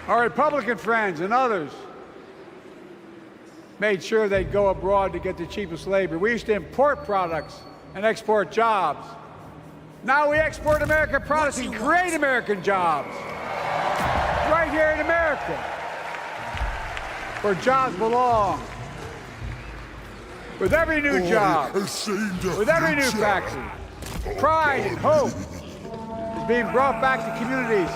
Speaker 10: Our Republican friends and others made sure they'd go abroad to get the cheapest labor. We used to import products and export jobs. Now we export American products and create American jobs. Right here in America, where jobs belong. With every new job, with every new factory, pride and hope is being brought back to communities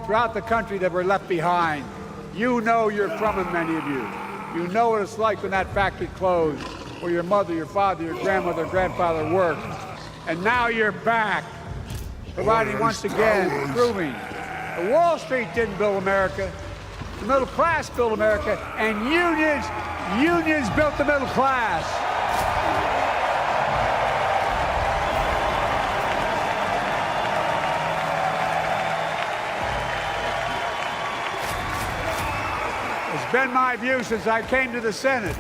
Speaker 10: throughout the country that were left behind. You know you're from it, many of you. You know what it's like when that factory closed, where your mother, your father, your grandmother, grandfather worked. And now you're back, providing once again, proving that Wall Street didn't build America, the middle class built America, and unions built the middle class. It's been my view since I came to the Senate.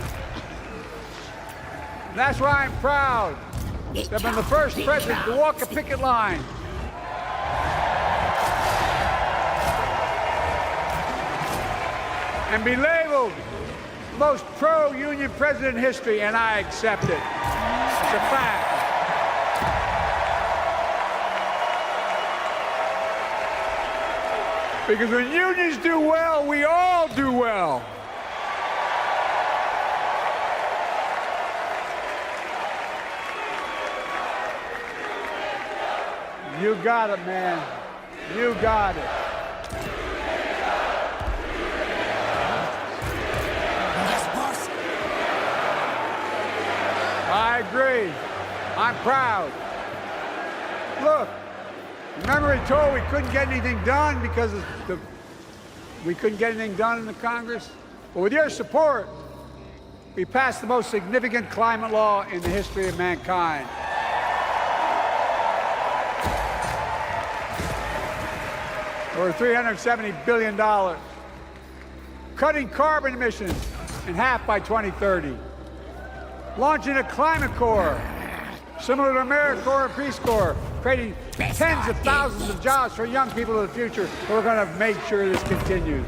Speaker 10: And that's why I'm proud to have been the first president to walk a picket line. And be labeled the most pro-union president in history, and I accept it. It's a fact. Because when unions do well, we all do well. You got it, man. You got it. I agree. I'm proud. Look, remember he told we couldn't get anything done because we couldn't get anything done in the Congress? Well, with your support, we passed the most significant climate law in the history of mankind. Over $370 billion. Cutting carbon emissions in half by 2030. Launching a climate corps, similar to AmeriCorps and Peace Corps, creating tens of thousands of jobs for young people of the future. We're going to make sure this continues.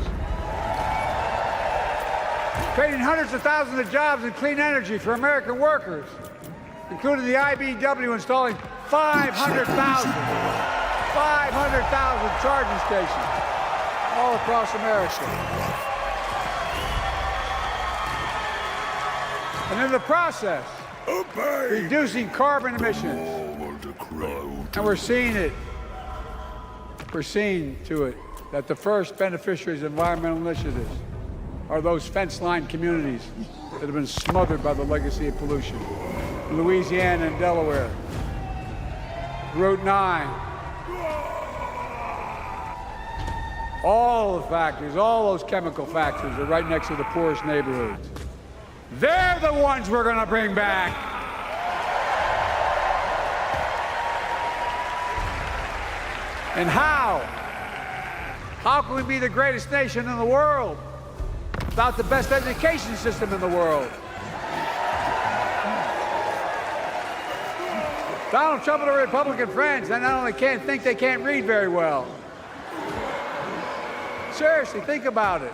Speaker 10: Creating hundreds of thousands of jobs in clean energy for American workers, including the IBEW installing 500,000 charging stations all across America. And in the process, reducing carbon emissions. And we're seeing it. We're seeing to it that the first beneficiaries of environmental initiatives are those fence-lined communities that have been smothered by the legacy of pollution. Louisiana and Delaware, Route 9, all the factories, all those chemical factories are right next to the poorest neighborhoods. They're the ones we're going to bring back. And how? How can we be the greatest nation in the world without the best education system in the world? Donald Trump and the Republican friends, they not only can't think, they can't read very well. Seriously, think about it.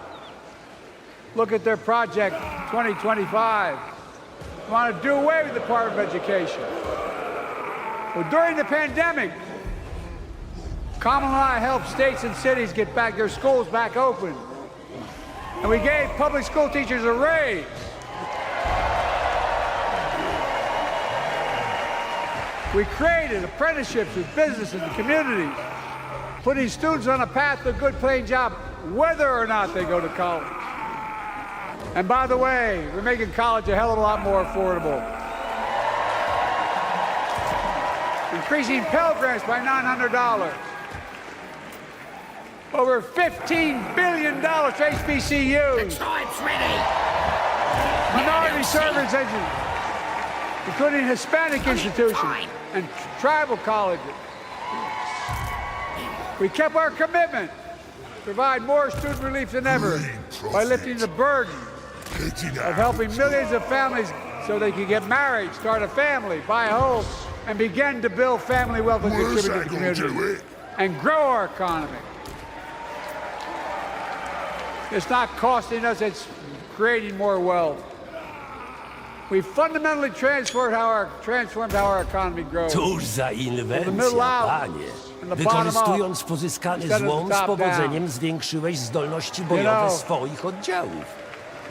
Speaker 10: Look at their Project 2025. They want to do away with the Department of Education. Well, during the pandemic, Kamala and I helped states and cities get back their schools back open. And we gave public school teachers a raise. We created apprenticeships with businesses and communities, putting students on a path to a good paying job, whether or not they go to college. And by the way, we're making college a hell of a lot more affordable. Increasing Pell Grants by $900. Over $15 billion to HBCUs.
Speaker 2: The tribe's ready.
Speaker 10: Minority service engines, including Hispanic institutions and tribal colleges. We kept our commitment to provide more student relief than ever by lifting the burden of helping millions of families so they can get married, start a family, buy a home, and begin to build family wealth and contribute to the community and grow our economy. It's not costing us, it's creating more wealth. We've fundamentally transformed how our economy grows.
Speaker 11: Cóż za inwencja, panie. Wykorzystując pozyskany złom, z powodzeniem zwiększyłeś zdolności bojowe swoich oddziałów.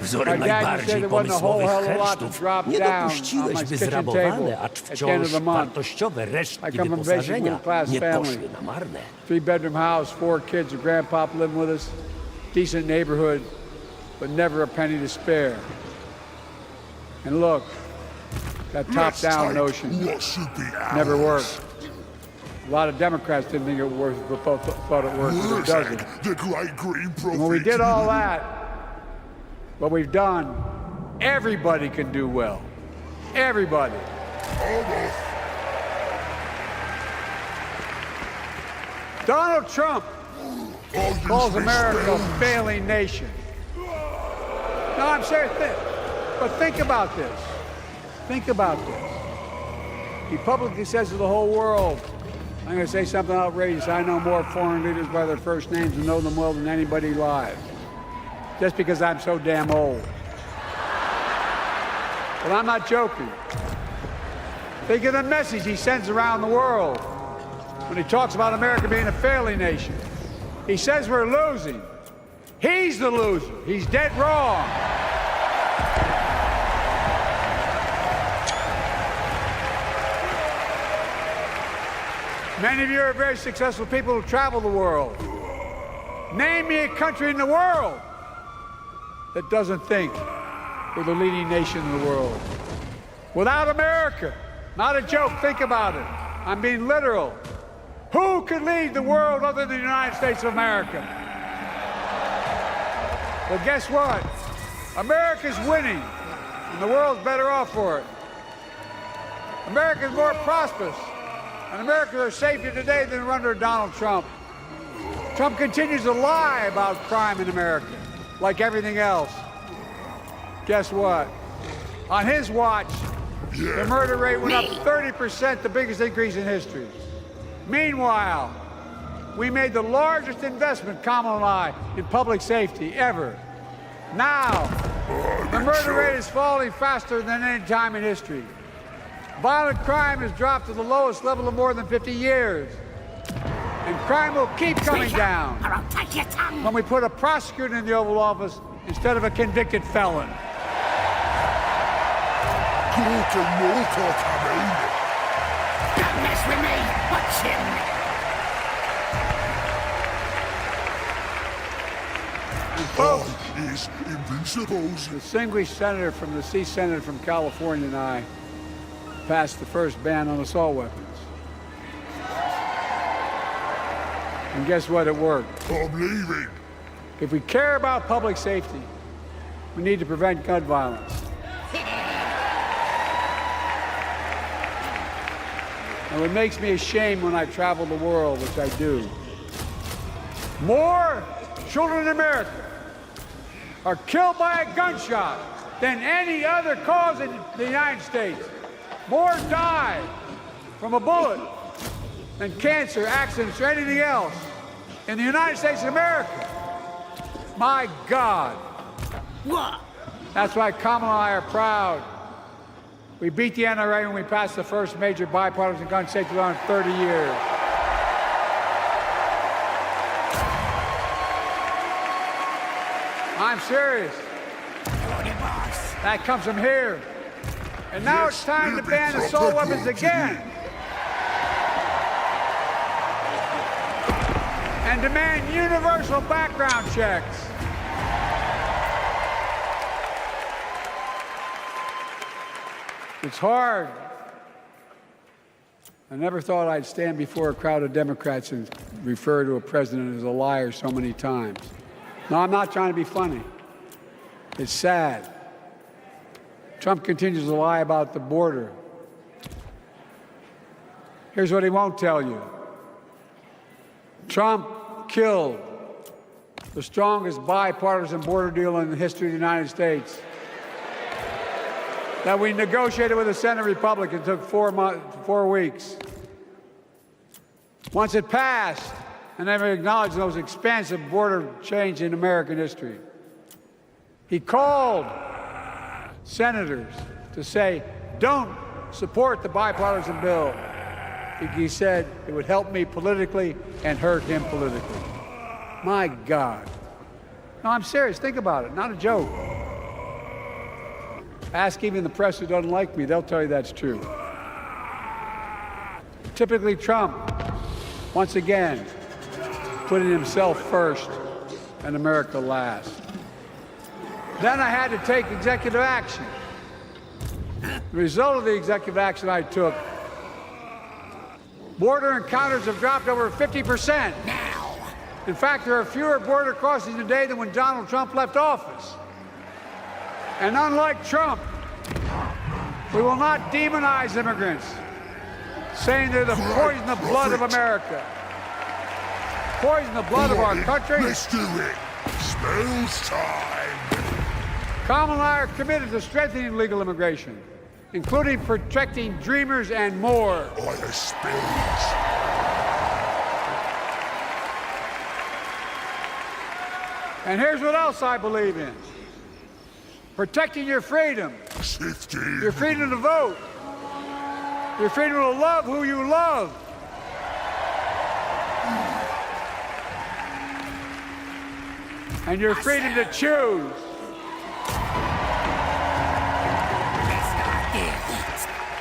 Speaker 11: Wzorem najbardziej pomysłowych hersztów nie dopuściłeś, by zrabowane, acz wciąż wartościowe resztki wyposażenia nie poszły na marne.
Speaker 10: 3-bedroom house, 4 kids, a grandpop living with us, decent neighborhood, but never a penny to spare. And look, that top-down notion never worked. A lot of Democrats didn't think it worked, but thought it worked, but it doesn't. And when we did all that, what we've done, everybody can do well. Everybody. Donald Trump calls America a failing nation. No, I'm serious. But think about this. Think about this. He publicly says to the whole world, I'm going to say something outrageous. I know more foreign leaders by their first names and know them well than anybody alive. Just because I'm so damn old. But I'm not joking. Think of the message he sends around the world when he talks about America being a failing nation. He says we're losing. He's the loser. He's dead wrong. Many of you are very successful people who travel the world. Name me a country in the world that doesn't think we're the leading nation in the world. Without America, not a joke, think about it. I'm being literal. Who could lead the world other than the United States of America? Well, guess what? America's winning, and the world's better off for it. America's more prosperous, and Americans are safer today than under Donald Trump. Trump continues to lie about crime in America, like everything else. Guess what? On his watch, the murder rate went up 30%, the biggest increase in history. Meanwhile, we made the largest investment, Kamala and I, in public safety ever. Now, the murder rate is falling faster than any time in history. Violent crime has dropped to the lowest level of more than 50 years. And crime will keep coming down when we put a prosecutor in the Oval Office instead of a convicted felon.
Speaker 9: Don't
Speaker 2: mess with me! Watch him!
Speaker 10: Folks,
Speaker 9: is invincible.
Speaker 10: The distinguished senator from the C Senate from California and I passed the first ban on assault weapons. And guess what? It worked.
Speaker 9: I'm leaving.
Speaker 10: If we care about public safety, we need to prevent gun violence. And it makes me ashamed when I travel the world, which I do. More children in America are killed by a gunshot than any other cause in the United States. More die from a bullet than cancer, accidents, or anything else in the United States of America. My God.
Speaker 2: What?
Speaker 10: That's why Kamala and I are proud. We beat the NRA when we passed the first major bipartisan gun safety law in 30 years. I'm serious. That comes from here. And now it's time to ban assault weapons again. And demand universal background checks. It's hard. I never thought I'd stand before a crowd of Democrats and refer to a president as a liar so many times. No, I'm not trying to be funny. It's sad. Trump continues to lie about the border. Here's what he won't tell you. Trump killed the strongest bipartisan border deal in the history of the United States that we negotiated with the Senate Republicans. It took 4 weeks. Once it passed, and never acknowledged the most expansive border change in American history. He called senators to say, don't support the bipartisan bill. He said it would help me politically and hurt him politically. My God. No, I'm serious. Think about it. Not a joke. Ask even the press who doesn't like me. They'll tell you that's true. Typically Trump, once again, putting himself first and America last. Then I had to take executive action. The result of the executive action I took, border encounters have dropped over 50%.
Speaker 2: Now.
Speaker 10: In fact, there are fewer border crossings today than when Donald Trump left office. And unlike Trump, we will not demonize immigrants, saying they're the poison of blood of America. Poison the blood of our country.
Speaker 9: Let's do it. Smells time.
Speaker 10: Kamala and I are committed to strengthening legal immigration, including protecting dreamers and more.
Speaker 9: By the spades.
Speaker 10: And here's what else I believe in. Protecting your freedom. Your freedom to vote. Your freedom to love who you love. And your freedom to choose.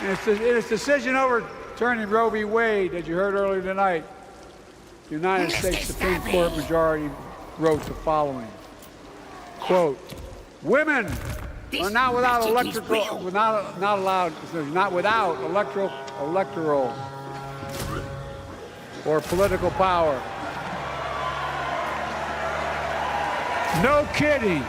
Speaker 10: In its decision overturning Roe v. Wade, as you heard earlier tonight, the United States Supreme Court majority wrote the following, quote, women are not without electoral or political power. No kidding.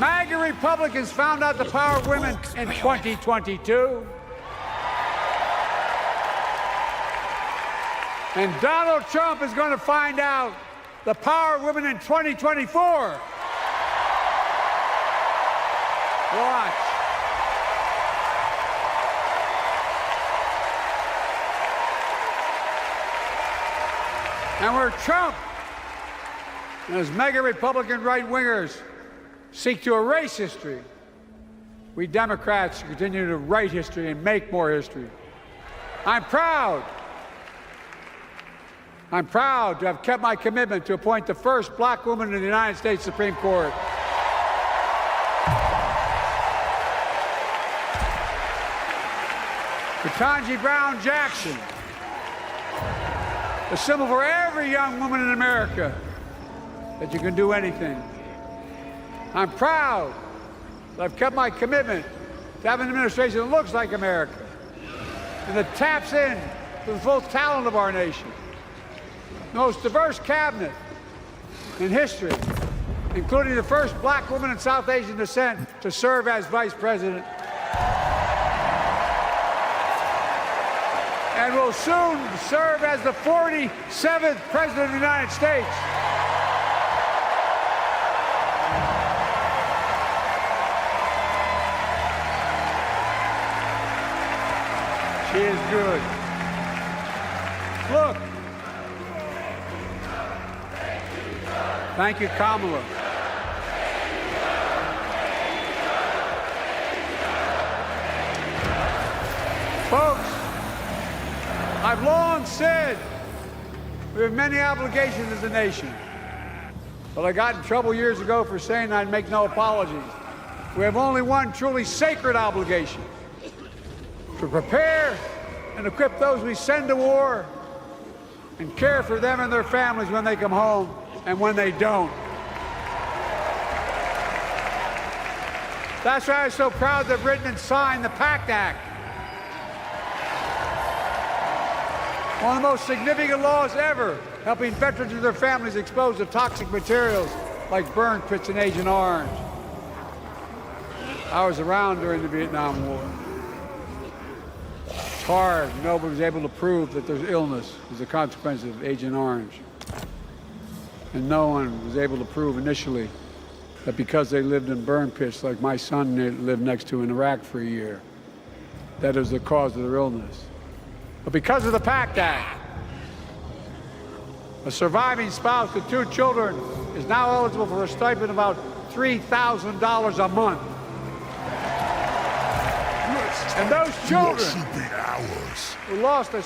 Speaker 10: MAGA Republicans found out the power of women in 2022. And Donald Trump is going to find out the power of women in 2024. Watch. And where Trump and his mega Republican right-wingers seek to erase history, we Democrats continue to write history and make more history. I'm proud to have kept my commitment to appoint the first black woman to the United States Supreme Court. Ketanji Brown Jackson, a symbol for every young woman in America that you can do anything. I'm proud that I've kept my commitment to have an administration that looks like America and that taps in to the full talent of our nation. The most diverse cabinet in history, including the first black woman in South Asian descent to serve as vice president. And will soon serve as the 47th President of the United States. She is good. Look. Thank you, Kamala. Folks, I've long said we have many obligations as a nation, but I got in trouble years ago for saying I'd make no apologies. We have only one truly sacred obligation: to prepare and equip those we send to war and care for them and their families when they come home and when they don't. That's why I'm so proud that Britain had signed the PACT Act, one of the most significant laws ever, helping veterans and their families exposed to toxic materials like burn pits and Agent Orange. I was around during the Vietnam War. It's hard. Nobody was able to prove that there's illness as a consequence of Agent Orange. And no one was able to prove initially that because they lived in burn pits like my son lived next to in Iraq for a year, that is the cause of their illness. But because of the PACT Act, a surviving spouse with 2 children is now eligible for a stipend of about $3,000 a month. And those children who lost a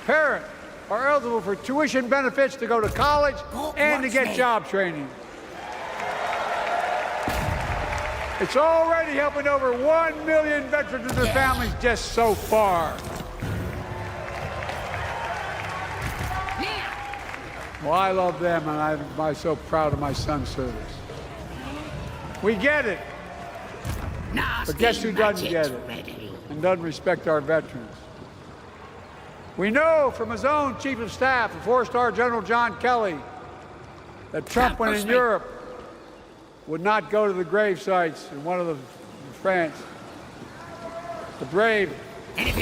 Speaker 10: parent are eligible for tuition benefits to go to college and to get job training. It's already helping over 1 million veterans and their families just so far. Well, I love them, and I'm so proud of my son's service. We get it. But guess who doesn't get it and doesn't respect our veterans? We know from his own chief of staff, 4-star General John Kelly, that Trump, when in Europe, would not go to the grave sites in one of the France. The brave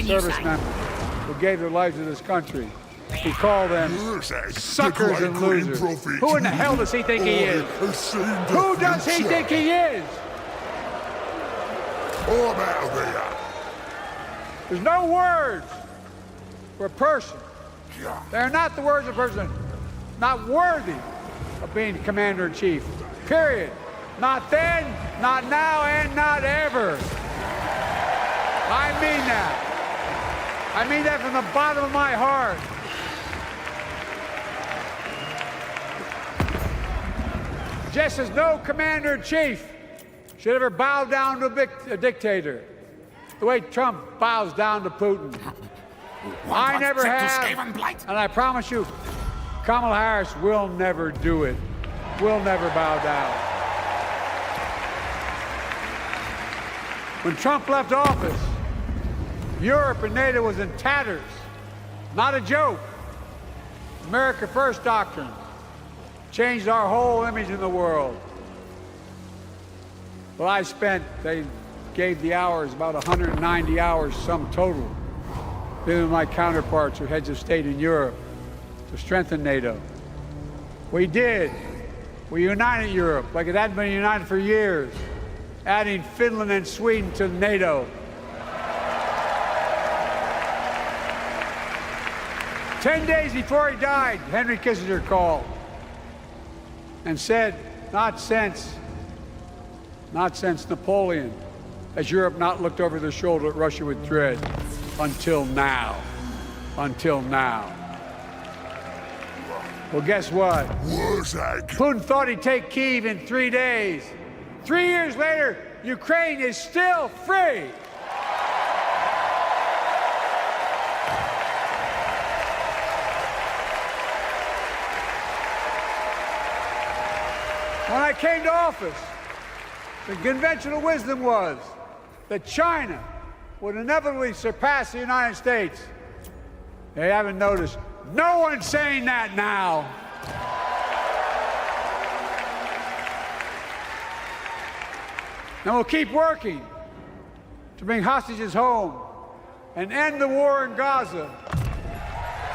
Speaker 10: service members who gave their lives to this country. He called them suckers and losers. Who in the hell does he think he is? Who does he think he is? There's no words for a person. They're not the words of a person not worthy of being commander-in-chief. Period. Not then, not now, and not ever. I mean that. I mean that from the bottom of my heart. Just as no commander-in-chief should ever bow down to a dictator, the way Trump bows down to Putin. I never have, and I promise you, Kamala Harris will never do it. Will never bow down. When Trump left office, Europe and NATO was in tatters. Not a joke. America First doctrine changed our whole image in the world. Well, they gave the hours, about 190 hours sum total, dealing with my counterparts or heads of state in Europe to strengthen NATO. We did. We united Europe like it hadn't been united for years, adding Finland and Sweden to NATO. 10 days before he died, Henry Kissinger called and said, not since Napoleon has Europe not looked over their shoulder at Russia with dread? Until now. Until now. Well, guess what? Putin thought he'd take Kyiv in 3 days. 3 years later, Ukraine is still free. When I came to office, the conventional wisdom was that China would inevitably surpass the United States. They haven't noticed. No one's saying that now. And we'll keep working to bring hostages home and end the war in Gaza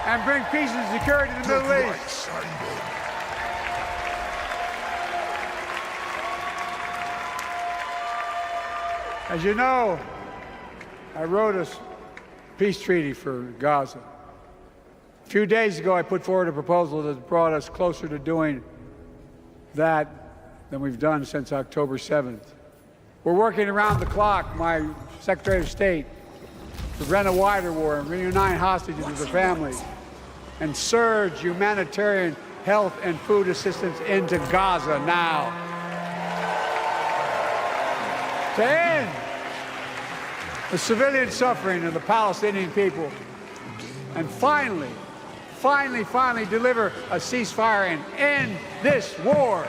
Speaker 10: and bring peace and security to the Middle East. As you know, I wrote a peace treaty for Gaza. A few days ago, I put forward a proposal that brought us closer to doing that than we've done since October 7th. We're working around the clock, my Secretary of State, to prevent a wider war and reunite hostages with their families and surge humanitarian health and food assistance into Gaza now. To end the civilian suffering of the Palestinian people, and finally deliver a ceasefire and end this war.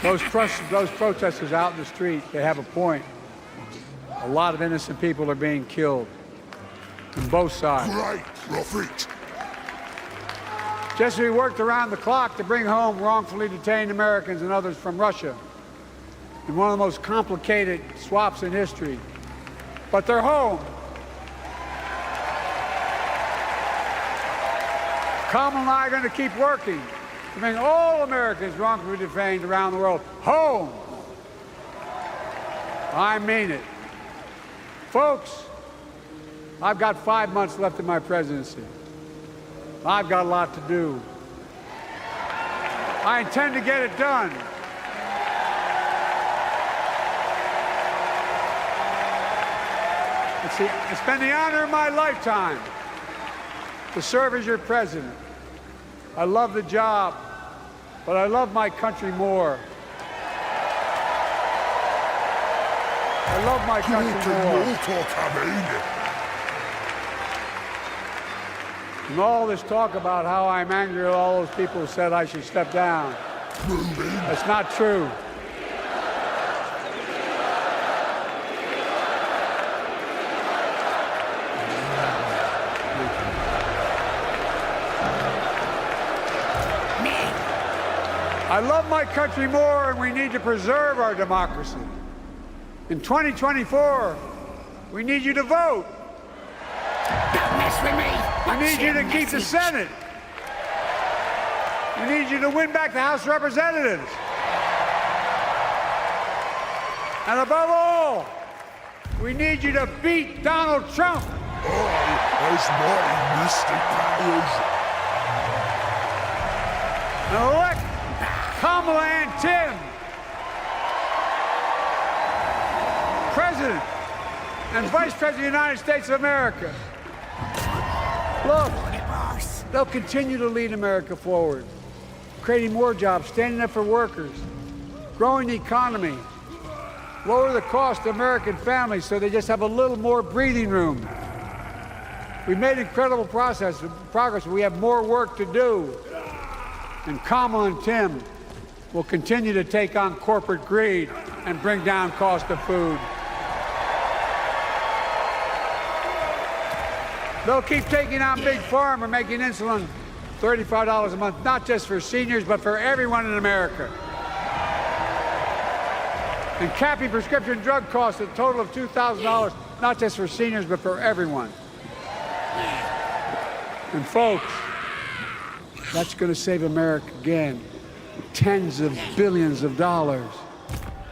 Speaker 10: Those protesters out in the street, they have a point. A lot of innocent people are being killed on both sides.
Speaker 9: Great prophet.
Speaker 10: Just as we worked around the clock to bring home wrongfully detained Americans and others from Russia in one of the most complicated swaps in history. But they're home. Kamala and I are going to keep working to bring all Americans wrongfully detained around the world home. I mean it. Folks, I've got 5 months left in my presidency. I've got a lot to do. I intend to get it done. It's been the honor of my lifetime to serve as your president. I love the job, but I love my country more. I love my country more. And all this talk about how I'm angry at all those people who said I should step down. That's not true. I love my country more, and we need to preserve our democracy. In 2024, we need you to vote.
Speaker 9: Don't mess with me.
Speaker 10: We need you to keep the Senate. We need you to win back the House of Representatives. And above all, we need you to beat Donald Trump.
Speaker 9: As my mystic powers.
Speaker 10: And elect Kamala and Tim President and Vice President of the United States of America. Look, they'll continue to lead America forward, creating more jobs, standing up for workers, growing the economy, lower the cost to American families so they just have a little more breathing room. We've made incredible progress, but we have more work to do. And Kamala and Tim will continue to take on corporate greed and bring down cost of food. They'll keep taking on Big Pharma, making insulin $35 a month, not just for seniors, but for everyone in America. And capping prescription drug costs at a total of $2,000, not just for seniors, but for everyone. And folks, that's going to save America again tens of billions of dollars.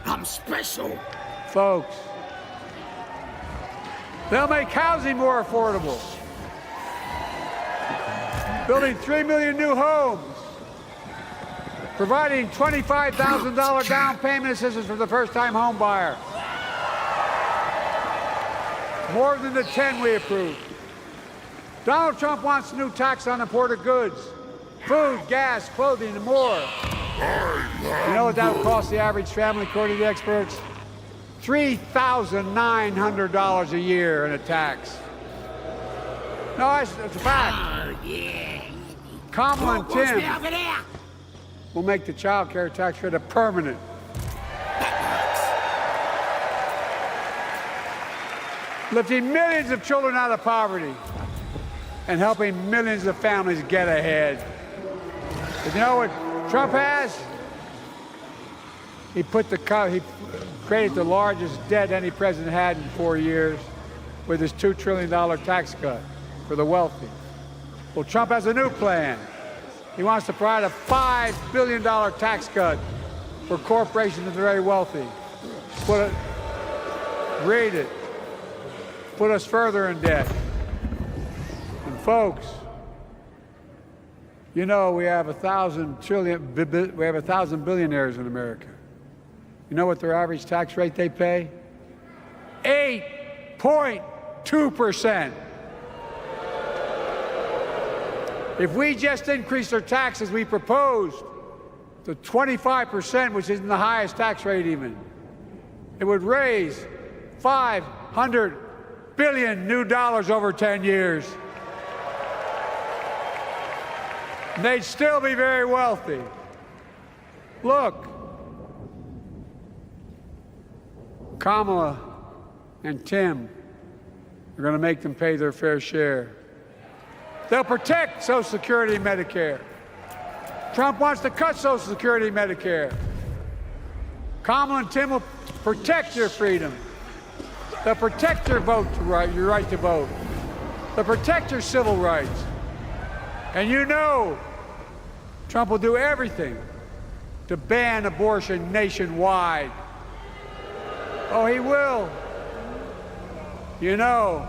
Speaker 9: I'm special.
Speaker 10: Folks, They'll make housing more affordable. Building 3 million new homes. Providing $25,000 down payment assistance for the first-time home buyer. More than the 10 we approved. Donald Trump wants a new tax on imported goods. Food, gas, clothing, and more. You know what that would cost the average family, according to the experts? $3,900 a year in a tax. No, it's a fact. Kamala and Tim will make the child care tax credit permanent. Lifting millions of children out of poverty and helping millions of families get ahead. But you know what Trump has? He created the largest debt any president had in 4 years with his $2 trillion tax cut for the wealthy. Well, Trump has a new plan. He wants to provide a $5 billion tax cut for corporations and the very wealthy. Read it. Put us further in debt. And folks, you know we have 1,000 billionaires in America. You know what their average tax rate they pay? 8.2%. If we just increased our taxes we proposed to 25%, which isn't the highest tax rate even, it would raise $500 billion new dollars over 10 years. And they'd still be very wealthy. Look, Kamala and Tim are going to make them pay their fair share. They'll protect Social Security and Medicare. Trump wants to cut Social Security and Medicare. Kamala and Tim will protect your freedom. They'll protect your your right to vote. They'll protect your civil rights. And you know Trump will do everything to ban abortion nationwide. Oh, he will. You know,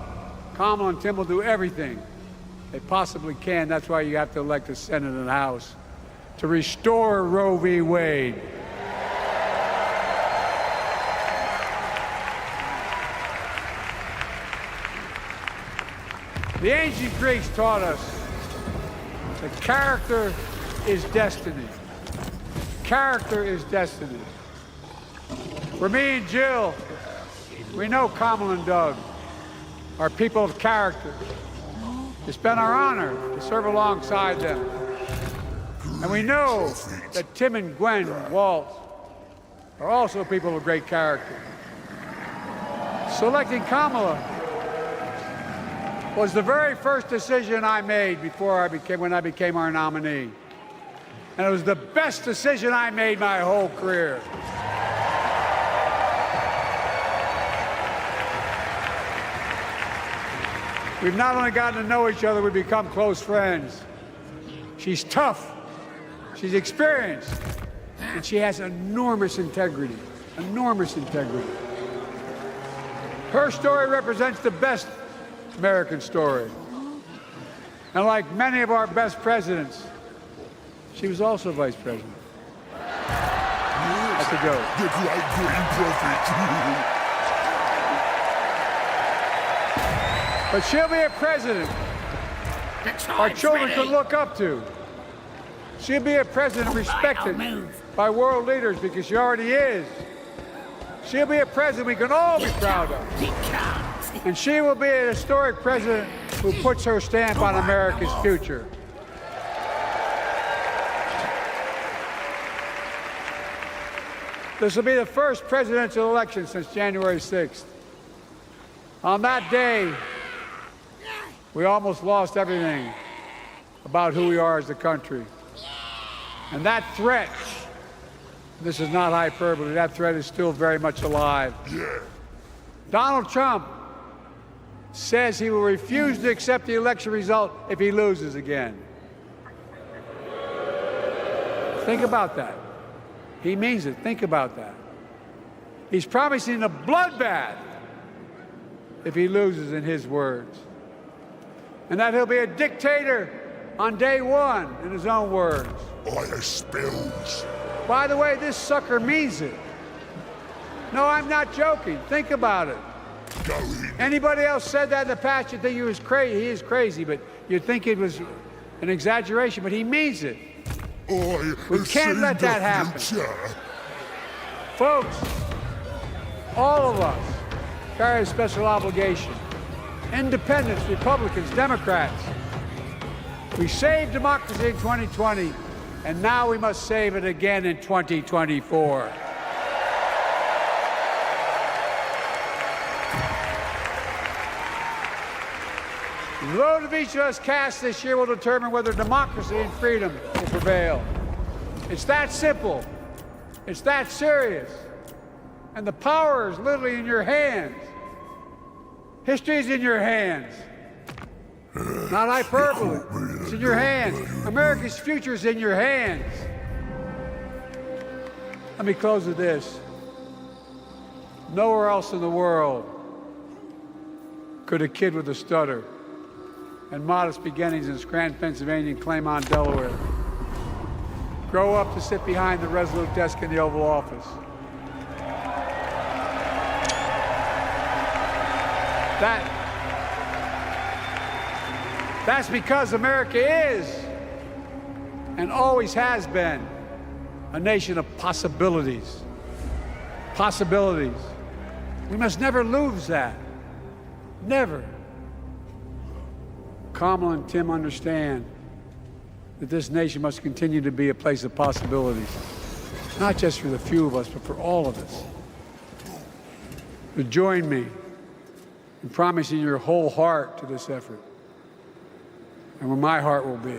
Speaker 10: Kamala and Tim will do everything they possibly can. That's why you have to elect the Senate and the House to restore Roe v. Wade. The ancient Greeks taught us that character is destiny. Character is destiny. For me and Jill, we know Kamala and Doug are people of character. It's been our honor to serve alongside them. And we know that Tim and Gwen Waltz are also people of great character. Selecting Kamala was the very first decision I made when I became our nominee. And it was the best decision I made my whole career. We've not only gotten to know each other, we've become close friends. She's tough, she's experienced, and she has enormous integrity, enormous integrity. Her story represents the best American story. And like many of our best presidents, she was also vice president. That's a joke. But she'll be a president our children can look up to. She'll be a president respected by world leaders because she already is. She'll be a president we can all be proud of. And she will be an historic president who puts her stamp on America's future. This will be the first presidential election since January 6th. On that day, we almost lost everything about who we are as a country. And that threat, this is not hyperbole, that threat is still very much alive. Donald Trump says he will refuse to accept the election result if he loses again. Think about that. He means it. Think about that. He's promising a bloodbath if he loses, in his words. And that he'll be a dictator on day one, in his own words.
Speaker 9: I spills.
Speaker 10: By the way, this sucker means it. No, I'm not joking. Think about it. Anybody else said that in the past, you'd think he was crazy. He is crazy, but you'd think it was an exaggeration, but he means it. We can't let that happen. Folks, all of us carry a special obligation. Independents, Republicans, Democrats. We saved democracy in 2020, and now we must save it again in 2024. The vote of each of us cast this year will determine whether democracy and freedom will prevail. It's that simple. It's that serious. And the power is literally in your hands. History is in your hands. Not hyperbole. It's in your hands. America's future is in your hands. Let me close with this. Nowhere else in the world could a kid with a stutter and modest beginnings in Scranton, Pennsylvania, and Claymont, Delaware grow up to sit behind the resolute desk in the Oval Office. That's because America is, and always has been, a nation of possibilities. Possibilities. We must never lose that. Never. Kamala and Tim understand that this nation must continue to be a place of possibilities. Not just for the few of us, but for all of us. But join me in promising your whole heart to this effort, and where my heart will be.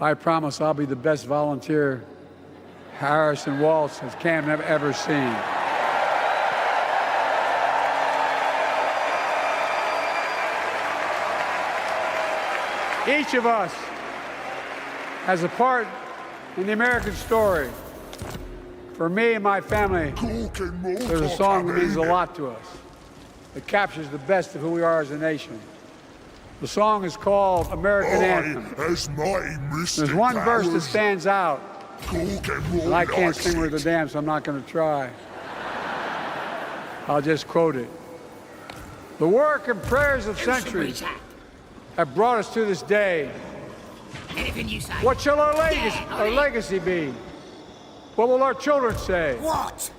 Speaker 10: I promise I'll be the best volunteer Harrison Waltz has Cam ever seen. Each of us has a part in the American story. For me and my family, there's a song that means a lot to us. It captures the best of who we are as a nation. The song is called American Anthem. There's one verse that stands out, and I can't sing with a damn, so I'm not going to try. I'll just quote it. The work and prayers of centuries have brought us to this day.
Speaker 12: Anything you say.
Speaker 10: What shall our legacy be? What will our children say?
Speaker 12: What?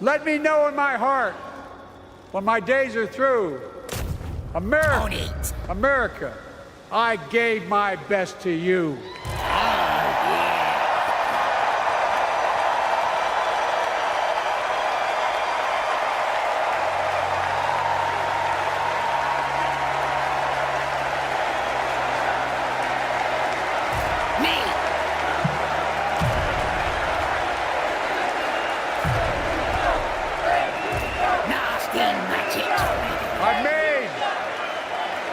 Speaker 10: Let me know in my heart, when my days are through, America, I gave my best to you.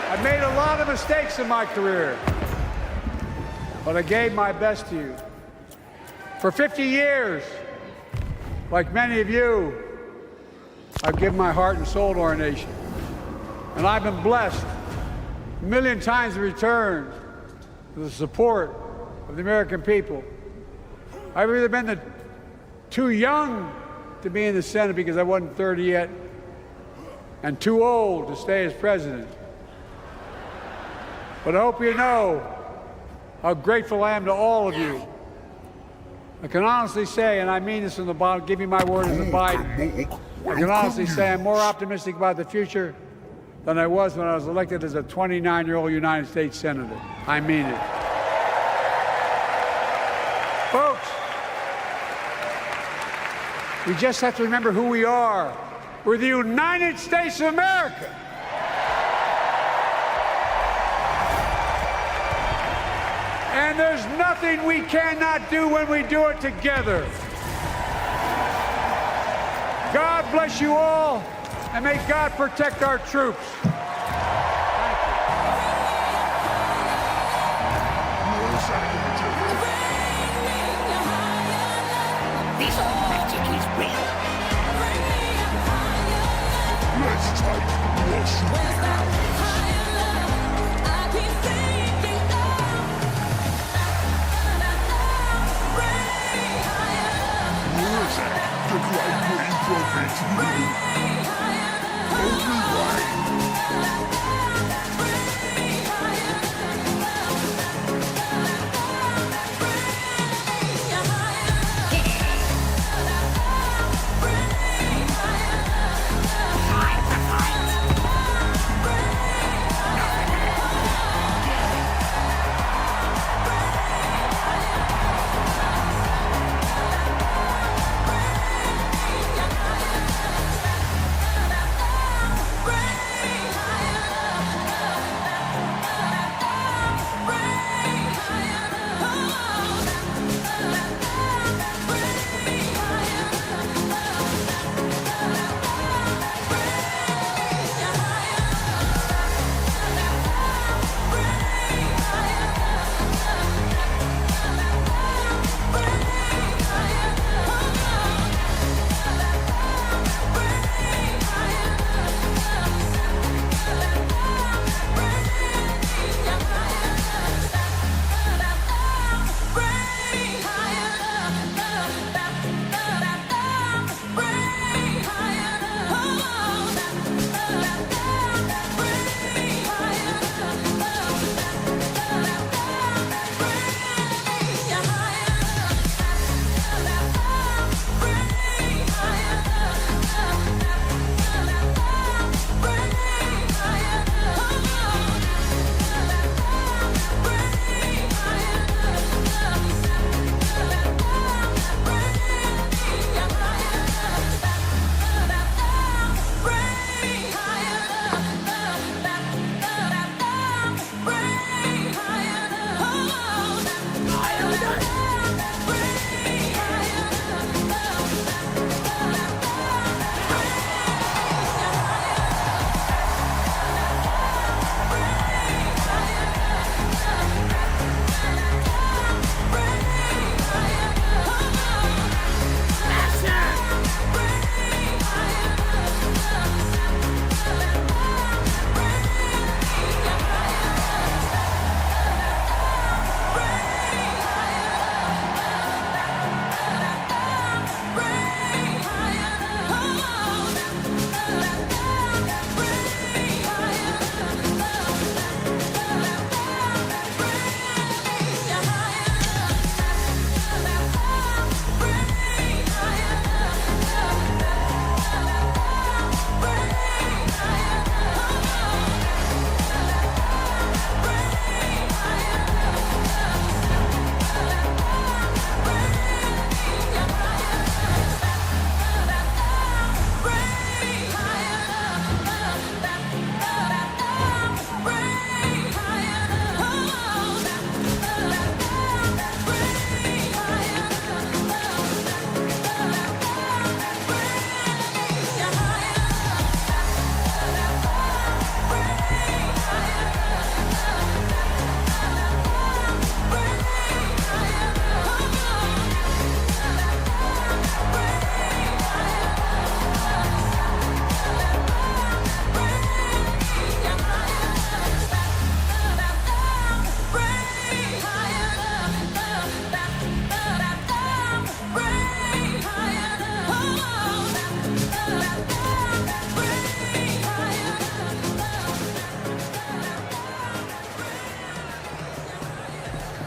Speaker 10: I've made a lot of mistakes in my career, but I gave my best to you. For 50 years, like many of you, I've given my heart and soul to our nation. And I've been blessed a million times in return for the support of the American people. I've either been too young to be in the Senate because I wasn't 30 yet, and too old to stay as president. But I hope you know how grateful I am to all of you. I can honestly say, and I mean this from the bottom, give you my word as a Biden, I can honestly say I'm more optimistic about the future than I was when I was elected as a 29-year-old United States Senator. I mean it. Folks, we just have to remember who we are. We're the United States of America. And there's nothing we cannot do when we do it together. God bless you all, and may God protect our troops.
Speaker 12: This magic is real.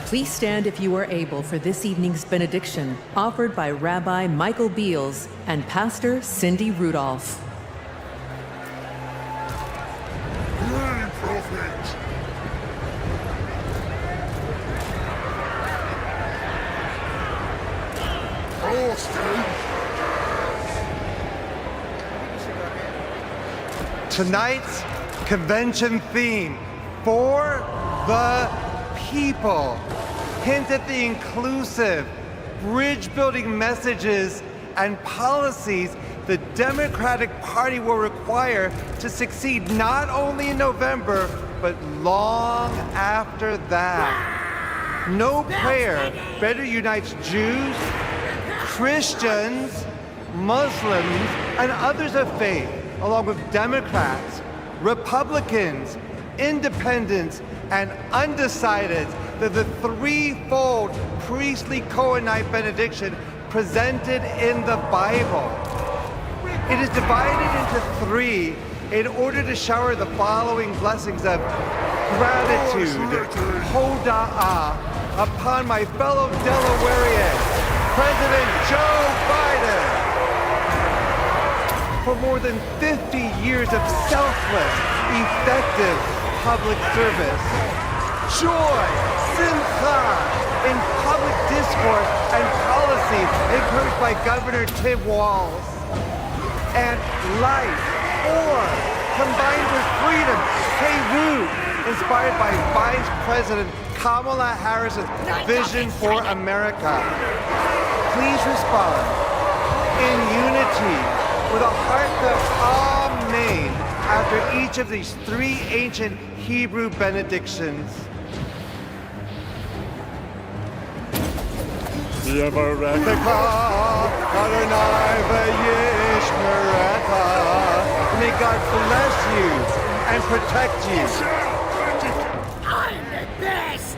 Speaker 3: Please stand if you are able for this evening's benediction, offered by Rabbi Michael Beals and Pastor Cindy Rudolph.
Speaker 9: Yea, prophet.
Speaker 13: Tonight's convention theme, for the people, hint at the inclusive, bridge-building messages and policies the Democratic Party will require to succeed not only in November, but long after that. No prayer better unites Jews, Christians, Muslims, and others of faith, along with Democrats, Republicans, Independents, and undecideds, that the threefold priestly Cohenite benediction presented in the Bible. It is divided into three in order to shower the following blessings of gratitude, hoda'ah, upon my fellow Delawarean, President Joe Biden, for more than 50 years of selfless, effective public service. Joy, simcha, in public discourse and policy encouraged by Governor Tim Walz. And life, or combined with freedom, Beirut, inspired by Vice President Kamala Harris's vision for America. Please respond in unity with a heartfelt amen after each of these three ancient Hebrew benedictions. Yevarechecha, Adonai v'yishmerecha. May God bless you and protect you.
Speaker 12: I'm the best!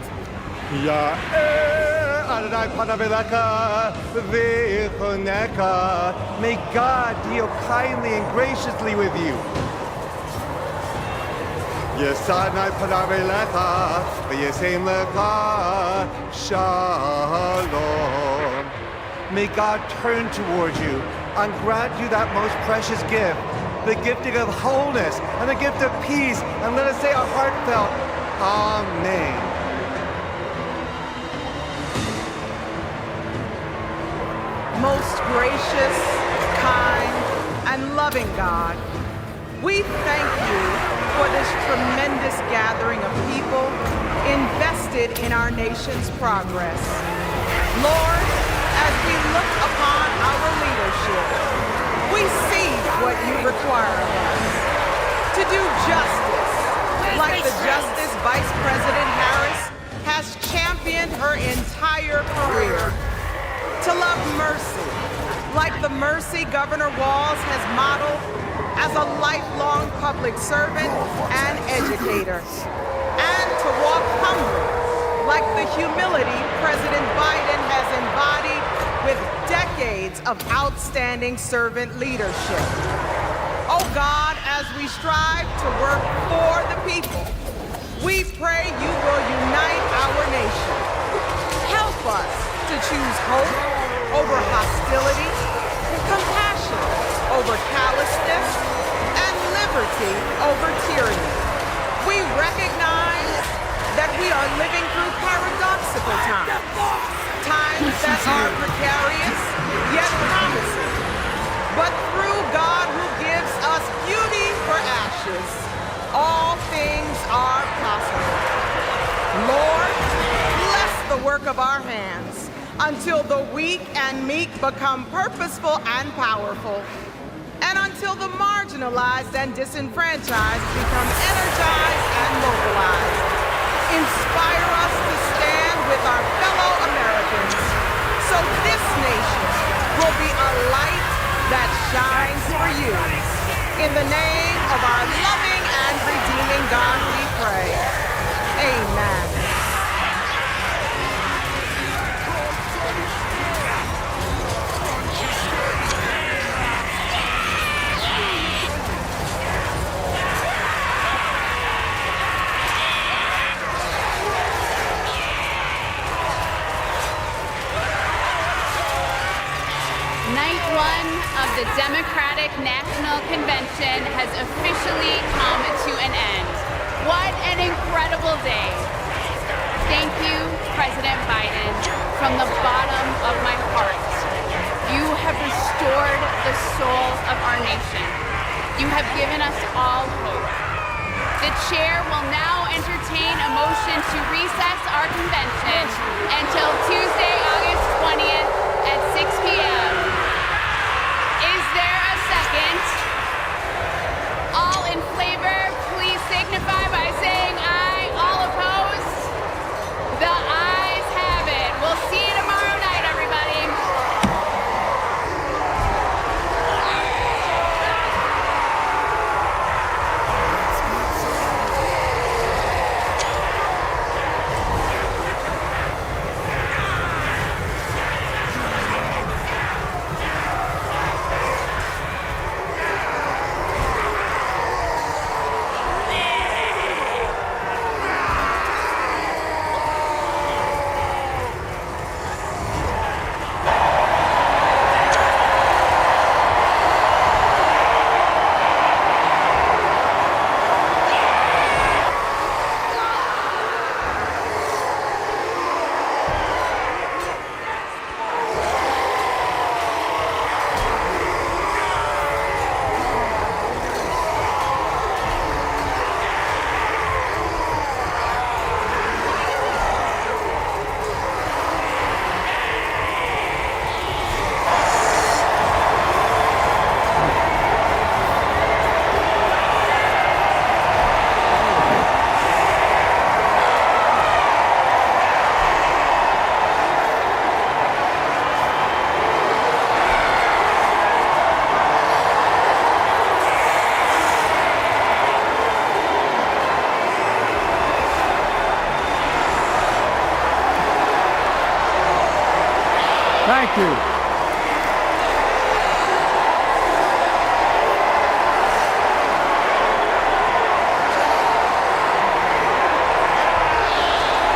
Speaker 13: Ya'er Adonai panav elecha v'yichonecha. May God deal kindly and graciously with you. Yesadnai panav elecha v'yisem lecha shalom. May God turn towards you and grant you that most precious gift, the gifting of wholeness and the gift of peace, and let us say a heartfelt Amen.
Speaker 14: Most gracious, kind, and loving God, we thank you for this tremendous gathering of people invested in our nation's progress. Lord, as we look upon our leadership, we see what you require of us. To do justice, like the Justice Vice President Harris has championed her entire career. To love mercy, like the mercy Governor Walz has modeled as a lifelong public servant and educator. And to walk humbly, like the humility President Biden has embodied with decades of outstanding servant leadership. Oh God, as we strive to work for the people, we pray you will unite our nation. Help us to choose hope over hostility, compassion over callousness, and liberty over tyranny. We recognize that we are living through paradoxical times, times that are precarious, yet promising. But through God who gives us beauty for ashes, all things are possible. Lord, bless the work of our hands until the weak and meek become purposeful and powerful, and until the marginalized and disenfranchised become energized and mobilized. Inspire us to stand with our fellow Americans so this nation will be a light that shines for you. In the name of our loving and redeeming God we pray. Amen.
Speaker 15: of the Democratic National Convention has officially come to an end. What an incredible day. Thank you, President Biden, from the bottom of my heart. You have restored the soul of our nation. You have given us all hope. The chair will now entertain a motion to recess our convention until Tuesday, August 20th at 6 p.m. Is there a second? All in favor, please signify by saying aye. All opposed? The ayes have it. We'll see you tomorrow night, everybody.
Speaker 10: Thank you.